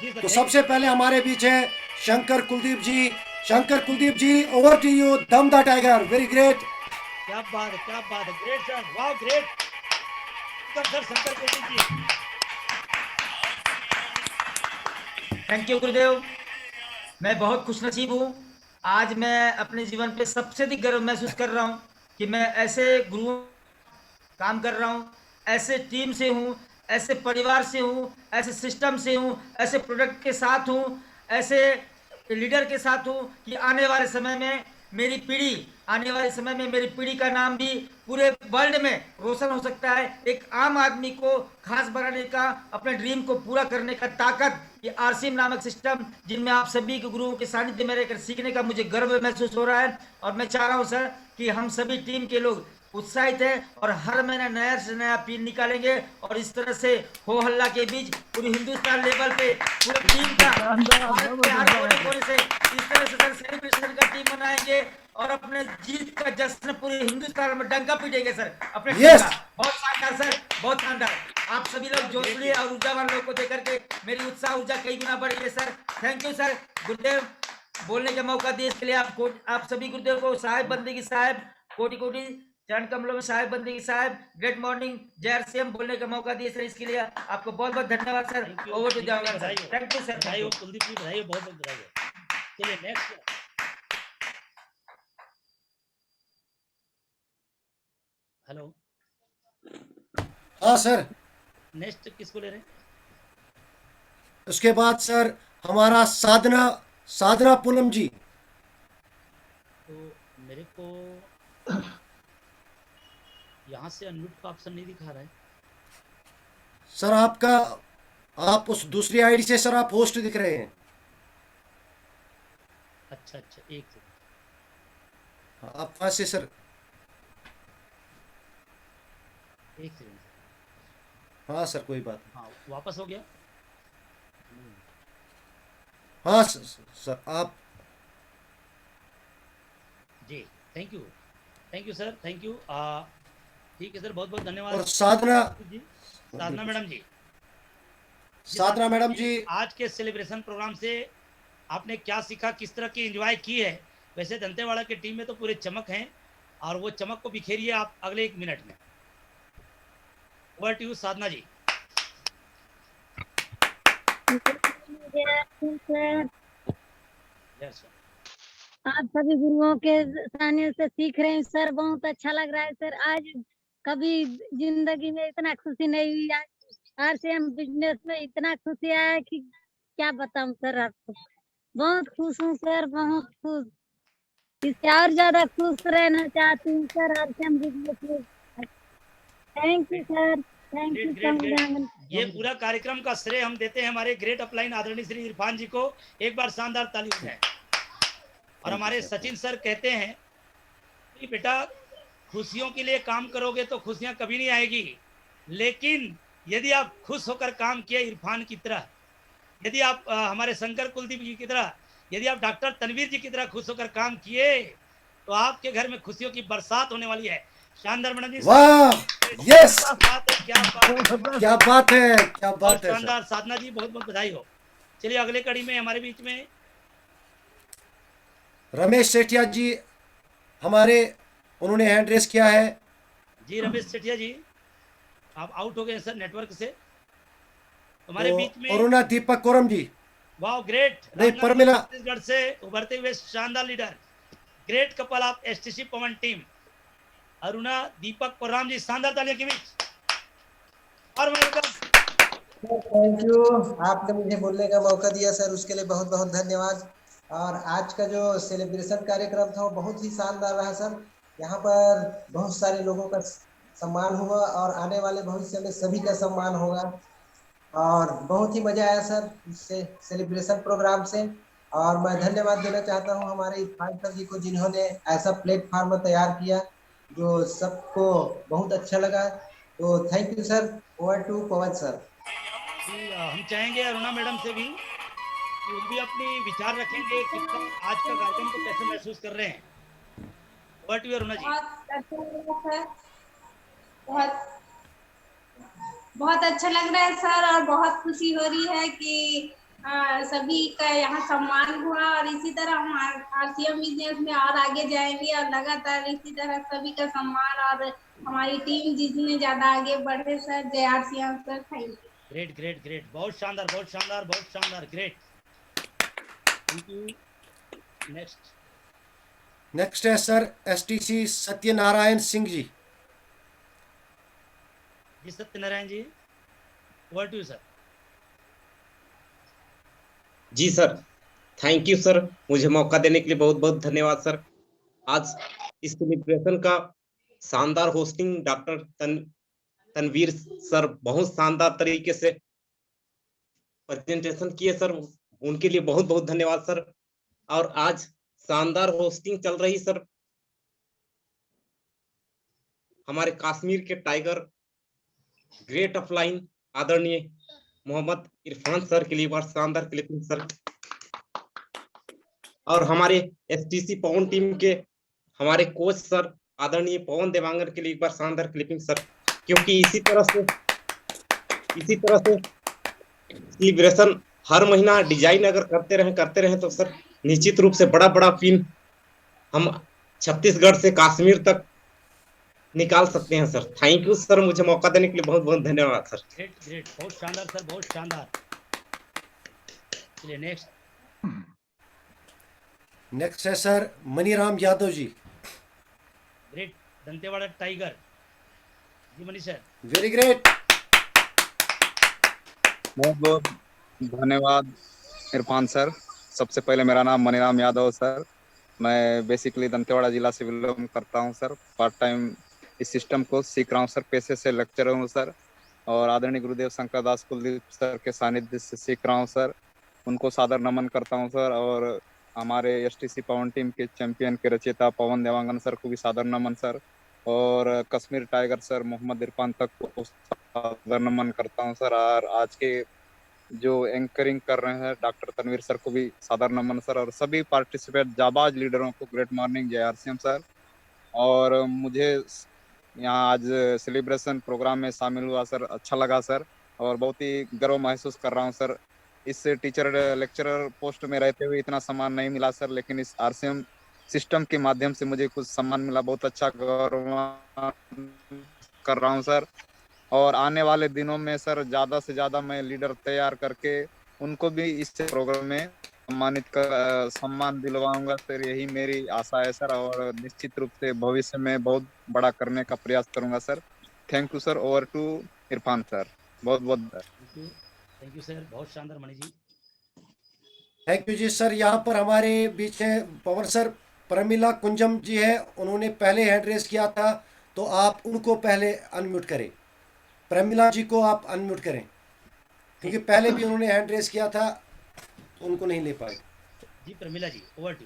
जी सर। तो सबसे पहले हमारे बीच है Shankar Kuldeep ji. Shankar Kuldeep ji, over to you, दम द टाइगर, वेरी ग्रेट। क्या बात है, ग्रेट सर, वाह great. Sir Shankar Kuldeep ji. Thank you गुरुदेव। मैं बहुत खुशनसीब हूँ। आज मैं अपने जीवन पे सबसे अधिक गर्व महसूस कर रहा हूँ कि मैं ऐसे गुरु काम कर रहा हूँ, ऐसे टीम से हूँ, ऐसे परिवार से हूँ, ऐसे सिस्टम से हूँ, ऐसे प्रोडक्ट के साथ हूँ, ऐसे लीडर के साथ हूँ कि आने वाले समय में मेरी पीढ़ी का नाम भी पूरे वर्ल्ड में रोशन हो सकता है। एक आम आदमी को खास बनाने का, अपने ड्रीम को पूरा करने का ताकत ये आरसीएम नामक सिस्टम, जिनमें आप सभी के गुरुओं के सानिध्य में रहकर सीखने का मुझे गर्व महसूस हो रहा है। और मैं चाह रहा हूँ सर कि हम सभी टीम के लोग उत्साहित है और हर महीना नया से नया पिन निकालेंगे और इस तरह से हो हल्ला के बीच पूरी हिंदुस्तान लेवल पे पूरे टीम का भारत के हर कोने कोने से इस तरह से सर सेलिब्रेशन का टीम बनाएंगे और अपने जीत का जश्न पूरे हिंदुस्तान में डंका पीटेंगे सर अपने टीम का। बहुत शानदार सर, बहुत शानदार। आप सभी लोग जोशली और ऊर्जावान लोग को देख करके मेरी उत्साह ऊर्जा कई गुना बढ़ी है सर। Thank you sir. गुरुदेव बोलने का मौका दिए इसके लिए आप सभी गुरुदेव को साहेब बंदगी साहेब, कोटि कोटि चरण कमलों में साहेब बंदगी साहेब, ग्रेट मॉर्निंग, जय आरसीएम बोलने का मौका दिए सर। इसके लिए आपको बहुत बहुत धन्यवाद sir. Over to Dewangan sir. Thank you sir. बधाई हो कुलदीप जी, बधाई हो, बहुत बहुत बधाई हो। चलिए नेक्स्ट। हेलो, हाँ सर। नेक्स्ट किसको ले रहे हैं? उसके बाद सर हमारा साधना पूनम जी। तो मेरे को यहाँ से अनम्यूट का ऑप्शन नहीं दिखा रहा है सर आपका, आप उस दूसरी आईडी से सर आप होस्ट दिख रहे हैं। अच्छा अच्छा, एक सेकंड। हाँ, आप वहाँ से सर। एक सेकंड। हाँ सर कोई बात नहीं। हाँ, वापस हो गया। हाँ सर आप। जी, thank you sir, thank you. ठीक है सर, बहुत बहुत और धन्यवाद साधना, जी। साधना मैडम जी, साधना मैडम जी, आज के सेलिब्रेशन प्रोग्राम से आपने क्या सीखा, किस तरह की एंजॉय की है? वैसे दंतेवाड़ा की टीम में तो पूरे चमक हैं, और वो चमक को बिखेरिए आप अगले 1 मिनट में। Over to you Sadhana ji. Yes sir. आप सभी गुरुओं के सानिध्य से सीख रहे हैं सर, बहुत अच्छा लग रहा है सर। आज कभी जिंदगी में इतना खुशी नहीं हुई, आरसीएम बिजनेस में इतना खुशी आया कि क्या बताऊं सर आपको। बहुत खुश हूँ सर, बहुत खुश। इससे और ज्यादा खुश रहना चाहती हूँ सर आरसीएम बिजनेस में। Thank you sir, thank you great great. संविधान। ये पूरा कार्यक्रम का श्रेय हम देते हैं हमारे ग्रेट अपलाइन आदरणीय श्री इरफान जी को। एक बार शानदार ताली हो जाए। और हमारे सचिन सर कहते हैं कि बेटा, खुशियों के लिए काम करोगे तो खुशियां कभी नहीं आएगी, लेकिन यदि आप खुश होकर काम किए इरफान की तरह, यदि आप हमारे शंकर कुलदीप जी की तरह, यदि आप डॉक्टर तनवीर जी की तरह खुश होकर काम किए, तो आपके घर में खुशियों की बरसात होने वाली है। शानदार मैडम जी। वाह, यस, क्या बात, क्या बात है, क्या बात है सर। शानदार। साधना जी बहुत बहुत बधाई हो। चलिए अगले कड़ी में हमारे बीच में रमेश सेठिया जी हमारे, उन्होंने हैंड रेस किया है। जी रमेश सेठिया जी, आप आउट हो गए सर नेटवर्क से। हमारे तो बीच में अरुणा दीपक कोरम जी, वाह ग्रेट, नहीं परमिला, छत्तीसगढ़ से उभरते हुए शानदार leader, great couple of STC Pawan team, Aruna Deepak Koram ji, शानदार तालियों के बीच। और थैंक यू, आपने मुझे बोलने का मौका दिया सर, उसके लिए बहुत बहुत धन्यवाद। और आज का जो सेलिब्रेशन कार्यक्रम था वो बहुत ही शानदार रहा सर। यहाँ पर बहुत सारे लोगों का सम्मान हुआ और आने वाले भविष्य में सभी का सम्मान होगा। और बहुत ही मजा आया सर इससे सेलिब्रेशन प्रोग्राम से। और मैं धन्यवाद देना चाहता हूँ हमारे इरफान सर जी को, जिन्होंने ऐसा प्लेटफॉर्म तैयार किया जो सबको बहुत अच्छा लगा। तो thank you sir. Over to Pawan sir. हम चाहेंगे अरुणा मैडम से भी कि वो भी अपनी विचार रखेंगे कि आज का कार्यक्रम को कैसे महसूस कर रहे हैं। ओवर टू अरुणा जी। बहुत अच्छा लग रहा है सर, और बहुत खुशी हो रही है कि सभी का यहाँ सम्मान हुआ, और इसी तरह हम आरसीएम बिजनेस में और आगे जाएंगे, और लगातार इसी तरह सभी का सम्मान, और हमारी टीम जितने ज्यादा आगे बढ़े सर। जय RCM sir, thank you. Great great great, बहुत शानदार, बहुत शानदार, बहुत शानदार, ग्रेट, थैंक यू। नेक्स्ट है सर एसटीसी सत्यनारायण सिंह जी। जी Satyanarayan ji, over to sir. जी सर, थैंक यू सर, मुझे मौका देने के लिए बहुत बहुत धन्यवाद सर। आज इस सेलिब्रेशन का शानदार होस्टिंग डॉक्टर तनवीर सर बहुत शानदार तरीके से प्रेजेंटेशन किए सर, उनके लिए बहुत बहुत धन्यवाद सर। और आज शानदार होस्टिंग चल रही सर, हमारे कश्मीर के टाइगर ग्रेट अपलाइन आदरणीय मोहम्मद इरफान सर के लिए बार शानदार क्लिपिंग सर, और हमारे एसटीसी पवन टीम के हमारे कोच सर आदरणीय पवन देवांगन के लिए एक बार शानदार क्लिपिंग सर, क्योंकि इसी तरह से सेलिब्रेशन हर महीना डिजाइन अगर करते रहे तो सर निश्चित रूप से बड़ा बड़ा फिल्म हम छत्तीसगढ़ से कश्मीर तक निकाल सकते हैं सर। थैंक यू सर, मुझे मौका देने के लिए बहुत बहुत धन्यवाद सर। ग्रेट ग्रेट, बहुत शानदार सर, बहुत शानदार। चलिए नेक्स्ट है sir Maniram Yadav ji. Great, Dantewada tiger जी, मनीष सर। वेरी ग्रेट, बहुत बहुत धन्यवाद इरफान सर। सबसे पहले मेरा नाम मनीराम यादव सर, मैं बेसिकली दंतेवाड़ा जिला से बिलोंग करता हूं सर। पार्ट टाइम इस सिस्टम को सीख रहा हूं सर, पेशे से लेक्चरर हूं सर। और आदरणीय गुरुदेव शंकर दास कुलदीप सर के सानिध्य से सीख रहा हूँ सर। उनको सादर नमन करता हूँ सर। और हमारे एसटीसी पवन टीम के चैंपियन के रचयिता पवन देवांगन सर को भी सादर नमन सर। और कश्मीर टाइगर सर मोहम्मद इरफान तक को सादर नमन करता हूँ सर। और आज के जो एंकरिंग कर रहे हैं डॉक्टर तनवीर सर को भी सादर नमन सर। और सभी पार्टिसिपेट जाबाज लीडरों को ग्रेट मॉर्निंग, जय आरसीएम सर। और मुझे यहाँ आज सेलिब्रेशन प्रोग्राम में शामिल हुआ सर, अच्छा लगा सर। और बहुत ही गर्व महसूस कर रहा हूँ सर। इस टीचर लेक्चरर पोस्ट में रहते हुए इतना सम्मान नहीं मिला सर, लेकिन इस आरसीएम सिस्टम के माध्यम से मुझे कुछ सम्मान मिला। बहुत अच्छा गौरव कर रहा हूँ सर। और आने वाले दिनों में सर ज़्यादा से ज़्यादा मैं लीडर तैयार करके उनको भी इस प्रोग्राम में सम्मान दिलवाऊंगा सर, यही मेरी आशा है सर। और निश्चित रूप से भविष्य में बहुत बड़ा करने का प्रयास करूंगा sir. Thank you sir. Over to Irfan sir. बहुत बहुत थैंक यू सर, बहुत शानदार मणि जी। थैंक यू जी सर। यहाँ पर हमारे बीच है पवन सर, प्रमिला कुंजम जी है, उन्होंने पहले हैंड रेस किया था, तो आप उनको पहले अनम्यूट करें। प्रमिला जी को आप अनम्यूट करें, क्योंकि पहले भी उन्होंने हैंड रेस किया था, तो उनको नहीं ले पाए। जी प्रमिला जी, ओवर टू।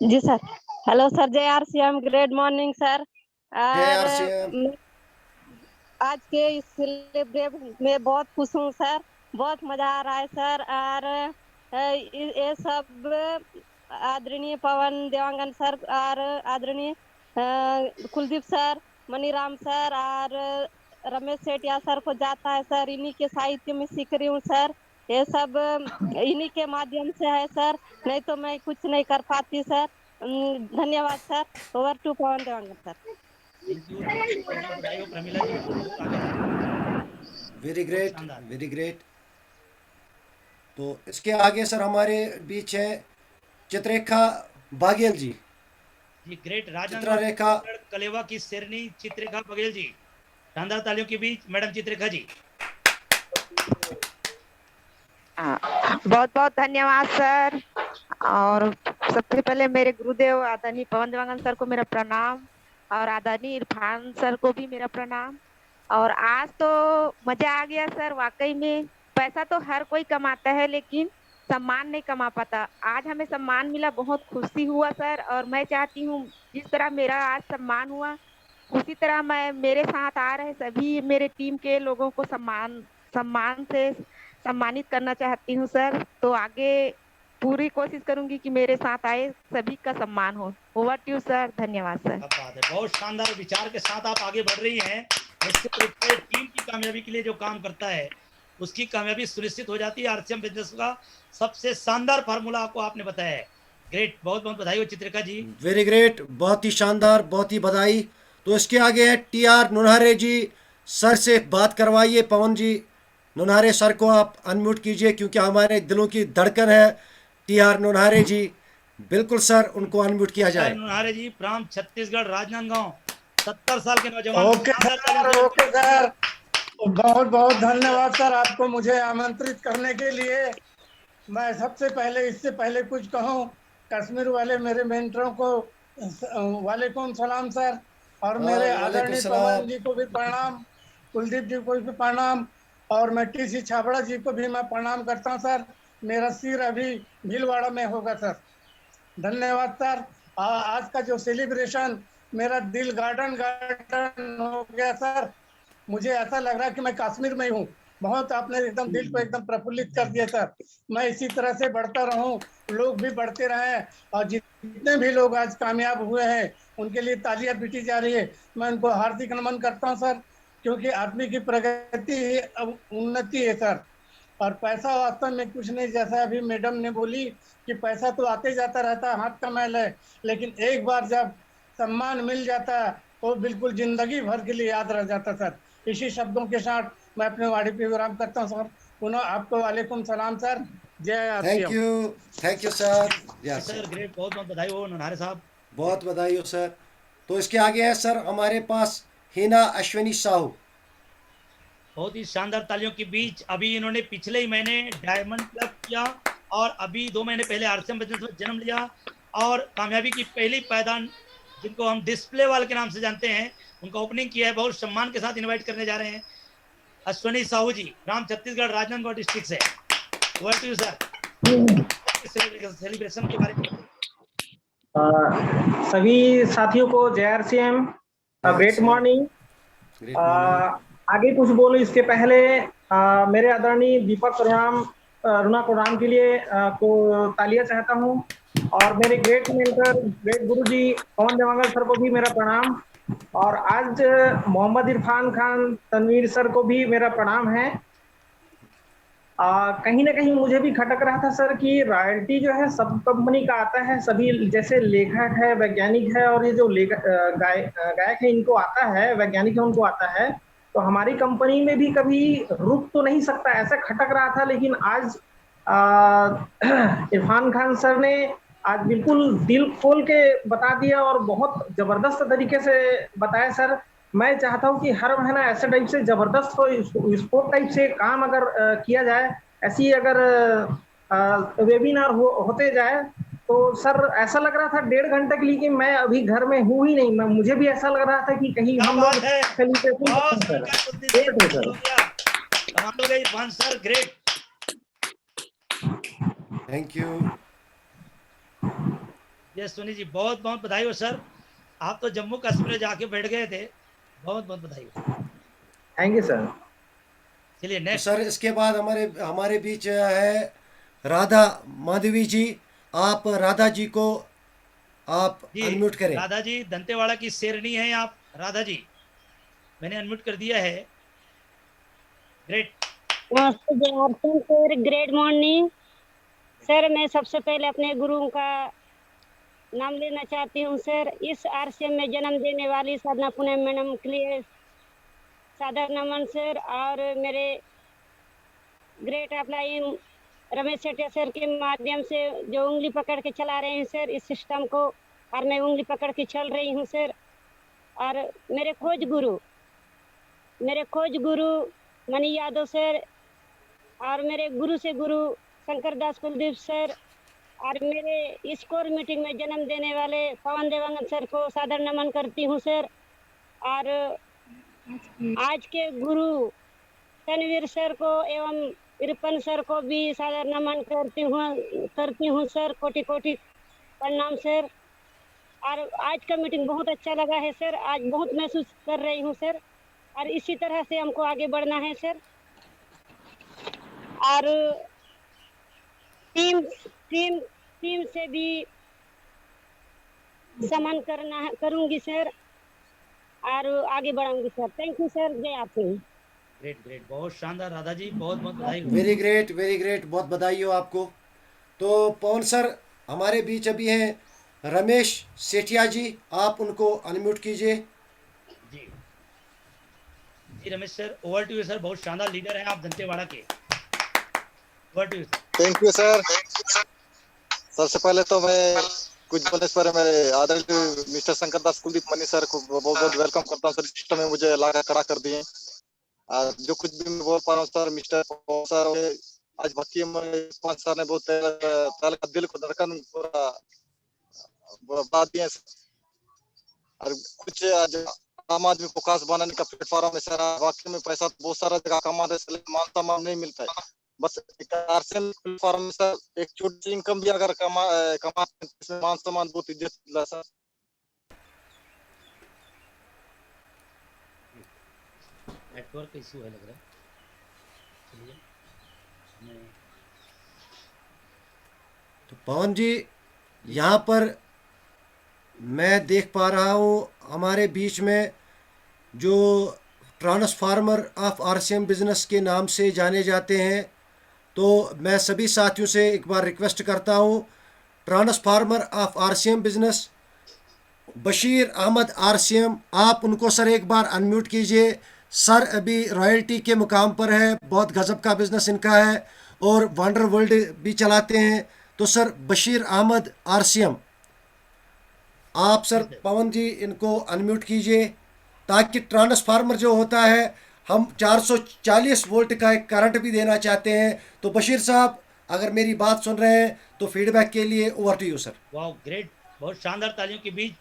जी सर, हेलो सर, जय आरसीएम, ग्रेट मॉर्निंग सर। जय आरसीएम। आज के इस सेलिब्रेशन में बहुत खुश हूँ सर, बहुत मजा आ रहा है सर। और ये सब आदरणीय पवन देवांगन सर और आदरणीय कुलदीप सर, मनीराम सर और रमेश सेठिया सर को जाता है सर। इन्हीं के साहित्य में सीख रही हूँ सर, ये सब इन्हीं के माध्यम से है सर, नहीं तो मैं कुछ नहीं कर पाती सर। धन्यवाद sir. Over to Pawan Dewangan sir. Very great, very great. तो इसके आगे सर हमारे बीच है चित्ररेखा बाघेल जी। जी ग्रेट, चित्ररेखा कलेवा की शेरनी चित्ररेखा बघेल जी, शानदार तालियों के बीच मैडम चित्ररेखा जी। बहुत बहुत धन्यवाद सर। और सबसे पहले मेरे गुरुदेव आदरणीय पवन देवांगन सर को मेरा प्रणाम, और आदरणीय इरफान सर को भी मेरा प्रणाम। और आज तो मजा आ गया सर, वाकई में पैसा तो हर कोई कमाता है, लेकिन सम्मान नहीं कमा पाता। आज हमें सम्मान मिला, बहुत खुशी हुआ सर। और मैं चाहती हूँ जिस तरह मेरा आज सम्मान हुआ, उसी तरह मैं मेरे साथ आ रहे सभी मेरे टीम के लोगों को सम्मान से सम्मानित करना चाहती हूँ सर। तो आगे पूरी कोशिश करूंगी कि मेरे साथ आए सभी का सम्मान हो। Over to sir. धन्यवाद सर। बहुत शानदार विचार के साथ आप आगे बढ़ रही हैं। टीम की कामयाबी के लिए जो काम करता है उसकी कामयाबी सुनिश्चित हो जाती है। आरसीएम बिजनेस का सबसे शानदार फार्मूला आपको आपने बताया है। ग्रेट, बहुत बहुत बधाई हो चित्ररेखा जी। वेरी ग्रेट, बहुत ही शानदार, बहुत ही बधाई। तो इसके आगे है टीआर नुनहारे जी। सर से बात करवाइए पवन जी। नुनहारे सर को आप अनम्यूट कीजिए, क्योंकि हमारे दिलों की धड़कन है टीआर नुनहारे जी। बिल्कुल सर, उनको अनम्यूट किया जाए। नुनहारे जी फ्रॉम छत्तीसगढ़, राजनांदगांव, 70 साल के नौजवान। ओके सर, बहुत बहुत धन्यवाद सर आपको मुझे आमंत्रित करने के लिए। मैं सबसे पहले इससे पहले कुछ कहूँ, कश्मीर वाले मेरे मेंटरों को वालेकुम सलाम सर, और मेरे आदरणीय पवन जी को भी प्रणाम, कुलदीप जी को भी प्रणाम, और मैं टीसी छाबड़ा जी को भी मैं प्रणाम करता हूँ सर। मेरा सिर अभी भीलवाड़ा में होगा सर। धन्यवाद सर। आज का जो सेलिब्रेशन, मेरा दिल गार्डन हो गया सर। मुझे ऐसा लग रहा है कि मैं कश्मीर में हूँ। बहुत आपने एकदम दिल को एकदम प्रफुल्लित कर दिया सर। मैं इसी तरह से बढ़ता रहूं, लोग भी बढ़ते रहें, और जितने भी लोग आज कामयाब हुए हैं उनके लिए तालियां पीटी जा रही है। मैं उनको हार्दिक नमन करता हूं सर, क्योंकि आदमी की प्रगति ही अब उन्नति है सर। और पैसा वास्तव में कुछ नहीं, जैसा अभी मैडम ने बोली कि पैसा तो आते जाता रहता है, हाथ का मैल है, लेकिन एक बार जब सम्मान मिल जाता है तो बिल्कुल जिंदगी भर के लिए याद रह जाता सर। इसी शब्दों के साथ मैं अपने वाणी पे विराम करता हूँ सर। पुनः आपको वालेकुम सलाम सर। जय RCM. Thank you sir. Sir great, बहुत बहुत बधाई हो नुनहारे साहब। बहुत बधाई हो सर। तो इसके आगे है सर हमारे पास हिना अश्विनी साहू। बहुत ही शानदार तालियों के बीच। अभी इन्होंने पिछले ही महीने डायमंड क्लब किया, और अभी 2 महीने पहले आरसीएम बिजनेस में जन्म लिया, और कामयाबी की पहली पैदान जिनको हम डिस्प्ले वाल के नाम से जानते हैं, उनका ओपनिंग किया है, बहुत सम्मान के साथ इनवाइट करने जा रहे हैं अश्वनी साहू जी, फ्रॉम छत्तीसगढ़, राजनांदगांव डिस्ट्रिक्ट से। Over to you sir, celebration के बारे में। सभी साथियों को JRCM ग्रेट मॉर्निंग। आगे कुछ बोलो इसके पहले मेरे आदरणीय दीपक रुणा कोराम के लिए को तालियां चाहता हूं, और मेरे ग्रेट मेंटर ग्रेट गुरुजी पवन देवांगन सर को भी मेरा प्रणाम, और आज मोहम्मद इरफान खान तनवीर सर को भी मेरा प्रणाम है। कहीं ना कहीं मुझे भी खटक रहा था सर कि रॉयल्टी जो है सब कंपनी का आता है, सभी जैसे लेखक है, वैज्ञानिक है, और ये जो गायक है इनको आता है, वैज्ञानिक है उनको आता है, तो हमारी कंपनी में भी कभी रुक तो नहीं सकता, ऐसा खटक रहा था। लेकिन आज इरफान खान सर ने आज बिल्कुल दिल खोल के बता दिया और बहुत जबरदस्त तरीके से बताया सर। मैं चाहता हूं कि हर महीना ऐसे टाइप से जबरदस्त स्पोर्ट टाइप से काम अगर किया जाए, ऐसी अगर वेबिनार होते जाए, तो सर ऐसा लग रहा था 1.5 घंटे के लिए कि मैं अभी घर में हूँ ही नहीं, मुझे भी ऐसा लग रहा था कि कहीं हम लोग ग्रेट। Thank you. यस सुनी जी, बहुत बहुत बधाई हो सर, आप तो जम्मू कश्मीर जाके बैठ गए थे, बहुत बहुत बधाई हो। Thank you sir. चलिए नेक्स्ट सर, इसके बाद हमारे बीच है राधा माधवी जी। आप राधा जी को आप अनम्यूट करें। राधा जी दंतेवाड़ा की शेरनी है आप, राधा जी मैंने अनम्यूट कर दिया है। ग्रेट। नमस्ते JRCM sir, great morning sir. मैं सबसे पहले अपने गुरु का नाम लेना चाहती हूँ सर। इस RCM में जन्म देने वाली साधना पुणे मैडम के लिए सादर नमन सर, और मेरे great upline Ramesh Sethia sir के माध्यम से जो उंगली पकड़ के चला रहे हैं सर इस सिस्टम को, और मैं उंगली पकड़ के चल रही हूँ सर। और मेरे खोज गुरु मनी यादव सर, और मेरे गुरु से गुरु शंकर दास कुलदीप सर, और मेरे स्कोर मीटिंग में जन्म देने वाले पवन देवांगन सर को सादर नमन करती हूँ सर। और आज के गुरु तनवीर सर को एवं इरफान सर को भी सादर नमन करती हूँ सर। कोटि कोटि प्रणाम सर। और आज का मीटिंग बहुत अच्छा लगा है सर, आज बहुत महसूस कर रही हूँ सर, और इसी तरह से हमको आगे बढ़ना है सर। और टीम से भी सम्मान करूंगी सर, और आगे बढ़ाऊंगी सर। थैंक यू सर, जय RCM। ग्रेट ग्रेट, बहुत शानदार राधा जी, बहुत बहुत बधाई। वेरी ग्रेट, वेरी ग्रेट, बहुत बधाई हो आपको। तो पवन सर हमारे बीच अभी हैं रमेश सेठिया जी, आप उनको अनम्यूट कीजिए। जी जी Ramesh sir, over to you sir, बहुत शानदार लीडर हैं आप दंतेवाड़ा के। Over to you sir. Thank you sir. सबसे पहले तो मैं कुछ बोलने से पहले मेरे आदरणीय मिस्टर शंकर दास कुलदीप मनी सर को बहुत बहुत वेलकम करता हूँ सर। सिस्टम में मुझे लगा खड़ा कर दिए। जो कुछ भी मैं बोल पा रहा हूँ सर, मिस्टर सर आज भक्ति में 5 साल ने बहुत पहले दिल को धड़कन पूरा बढ़ा दिए। और कुछ आज आम आदमी को खास बनाने का प्लेटफॉर्म है सर। वाकई में पैसा बहुत सारा जगह कमा रहे, मान सम्मान नहीं मिलता है। बस RCM प्लेटफॉर्म में सर एक छोटी सी इनकम भी अगर कमा मान सम्मान बहुत इज्जत मिला सर। नेटवर्क इशू है लग रहा है। चलिए तो पवन जी यहाँ पर मैं देख पा रहा हूँ हमारे बीच में जो ट्रांसफार्मर ऑफ RCM बिजनेस के नाम से जाने जाते हैं, तो मैं सभी साथियों से एक बार रिक्वेस्ट करता हूँ, transformer of RCM business Bashir Ahmad RCM, आप उनको सर एक बार अनम्यूट कीजिए। सर अभी रॉयल्टी के मुकाम पर है, बहुत गजब का बिजनेस इनका है और वंडर वर्ल्ड भी चलाते हैं। तो सर बशीर अहमद RCM, आप सर पवन जी इनको अनम्यूट कीजिए, ताकि ट्रांसफार्मर जो होता है हम 440 वोल्ट का एक करंट भी देना चाहते हैं। तो बशीर साहब अगर मेरी बात सुन रहे हैं तो फीडबैक के लिए ओवर टू यू सर। वाह ग्रेट, बहुत शानदार तालियों के बीच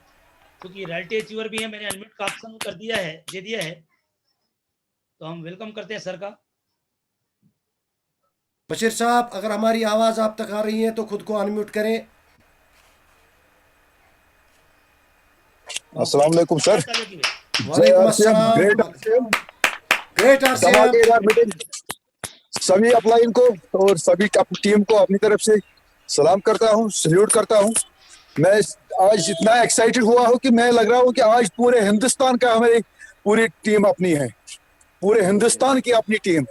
क्योंकि रॉयल्टी अचीवर भी है, मैंने अनम्यूट का ऑप्शन कर दिया है, दे दिया है, तो हम वेलकम करते हैं सर का। बशीर साहब, अगर हमारी आवाज आप तक आ रही है तो खुद को अनम्यूट करें। अस्सलाम वालेकुम सर। वालेकुम अस्सलाम। ग्रेट धमाकेदार मीटिंग। सभी अपलाइन को और सभी टीम को अपनी तरफ से सलाम करता हूँ, सल्यूट करता हूँ। मैं आज इतना एक्साइटेड हुआ हूँ कि मैं लग रहा हूँ कि आज पूरे हिंदुस्तान का हमारी पूरी टीम अपनी है, पूरे हिंदुस्तान की अपनी टीम।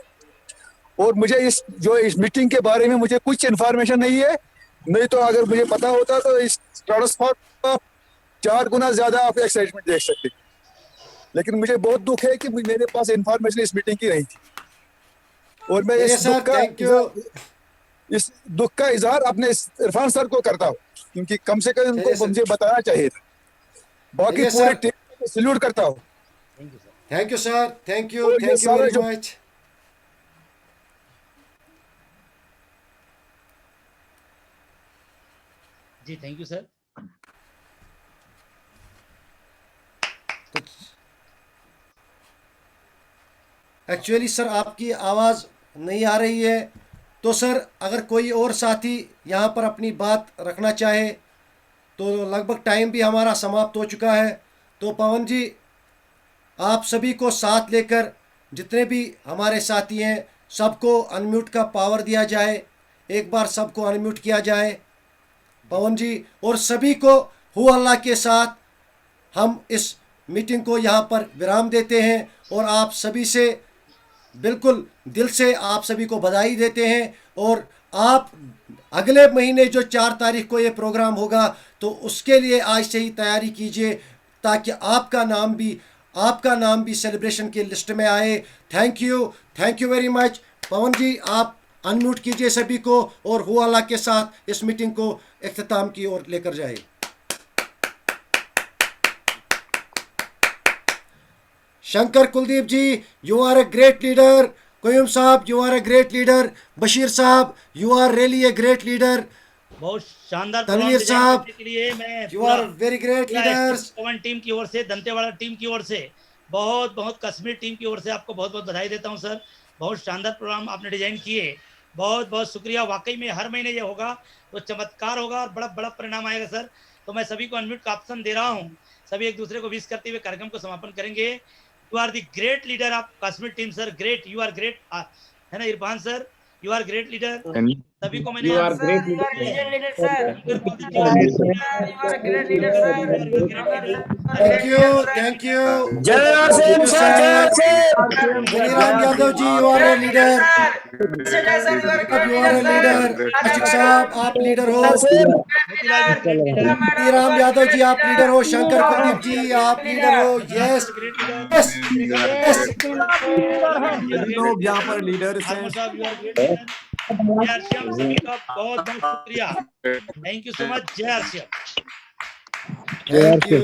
और मुझे इस मीटिंग के बारे में मुझे कुछ इन्फॉर्मेशन नहीं है, नहीं तो अगर मुझे पता होता तो इस ट्रांसफर का 4 गुना ज्यादा आप एक्साइटमेंट देख सकते। लेकिन मुझे बहुत दुख है कि मेरे पास इन्फॉर्मेशन इस मीटिंग की नहीं थी, और मैं इस दुख का इजहार अपने इरफान सर को करता हूँ, क्योंकि कम से कम उनको मुझे बताना चाहिए था। बाकी पूरे टीम को सल्यूट करता हूँ। Thank you sir, thank you very much. जी thank you sir. Actually sir आपकी आवाज़ नहीं आ रही है, तो सर अगर कोई और साथी यहाँ पर अपनी बात रखना चाहे तो लगभग टाइम भी हमारा समाप्त हो चुका है। तो पवन जी, आप सभी को साथ लेकर जितने भी हमारे साथी हैं सबको अनम्यूट का पावर दिया जाए, एक बार सबको अनम्यूट किया जाए पवन जी, और सभी को हु अल्लाह के साथ हम इस मीटिंग को यहाँ पर विराम देते हैं और आप सभी से बिल्कुल दिल से आप सभी को बधाई देते हैं। और आप अगले महीने जो 4 तारीख को ये प्रोग्राम होगा तो उसके लिए आज से ही तैयारी कीजिए, ताकि आपका नाम भी सेलिब्रेशन की लिस्ट में आए। Thank you very much. Pavan ji, आप अनम्यूट कीजिए सभी को और हु अल्लाह के साथ इस मीटिंग को इख्तिताम की ओर लेकर जाए। Shankar Kuldeep ji, you are a great leader. Koyam साहब, you are a great leader. Bashir साहब, you are really a great leader. बहुत शानदार तनवीर साहब, के लिए मैं you are very great leaders. Pavan team की ओर से, दंतेवाड़ा टीम की ओर से, बहुत कश्मीर टीम की ओर से आपको बहुत बधाई देता हूं सर। बहुत शानदार प्रोग्राम आपने डिजाइन किए, बहुत शुक्रिया। वाकई में हर महीने ये होगा तो चमत्कार होगा और बड़ा परिणाम आएगा सर। तो मैं सभी को अनम्यूट का ऑप्शन दे रहा हूँ, सभी एक दूसरे को विश करते हुए कार्यक्रम को समापन करेंगे। You are the great leader of Kashmir team sir, great, you are great, है ना Irfan sir, you are great leader. सभी को मैंने थैंक यू। जय आसिम सर, जय Asim. Muniram Yadav ji, you are a leader, you are a leader. Ashiq साहब, आप लीडर हो। मुनीराम यादव जी, आप लीडर हो। शंकर कुलदीप जी, आप लीडर हो। यस, लोग यहाँ पर लीडर्स हैं। सभी का बहुत शुक्रिया। Thank you so much. जय आसिम। Thank you.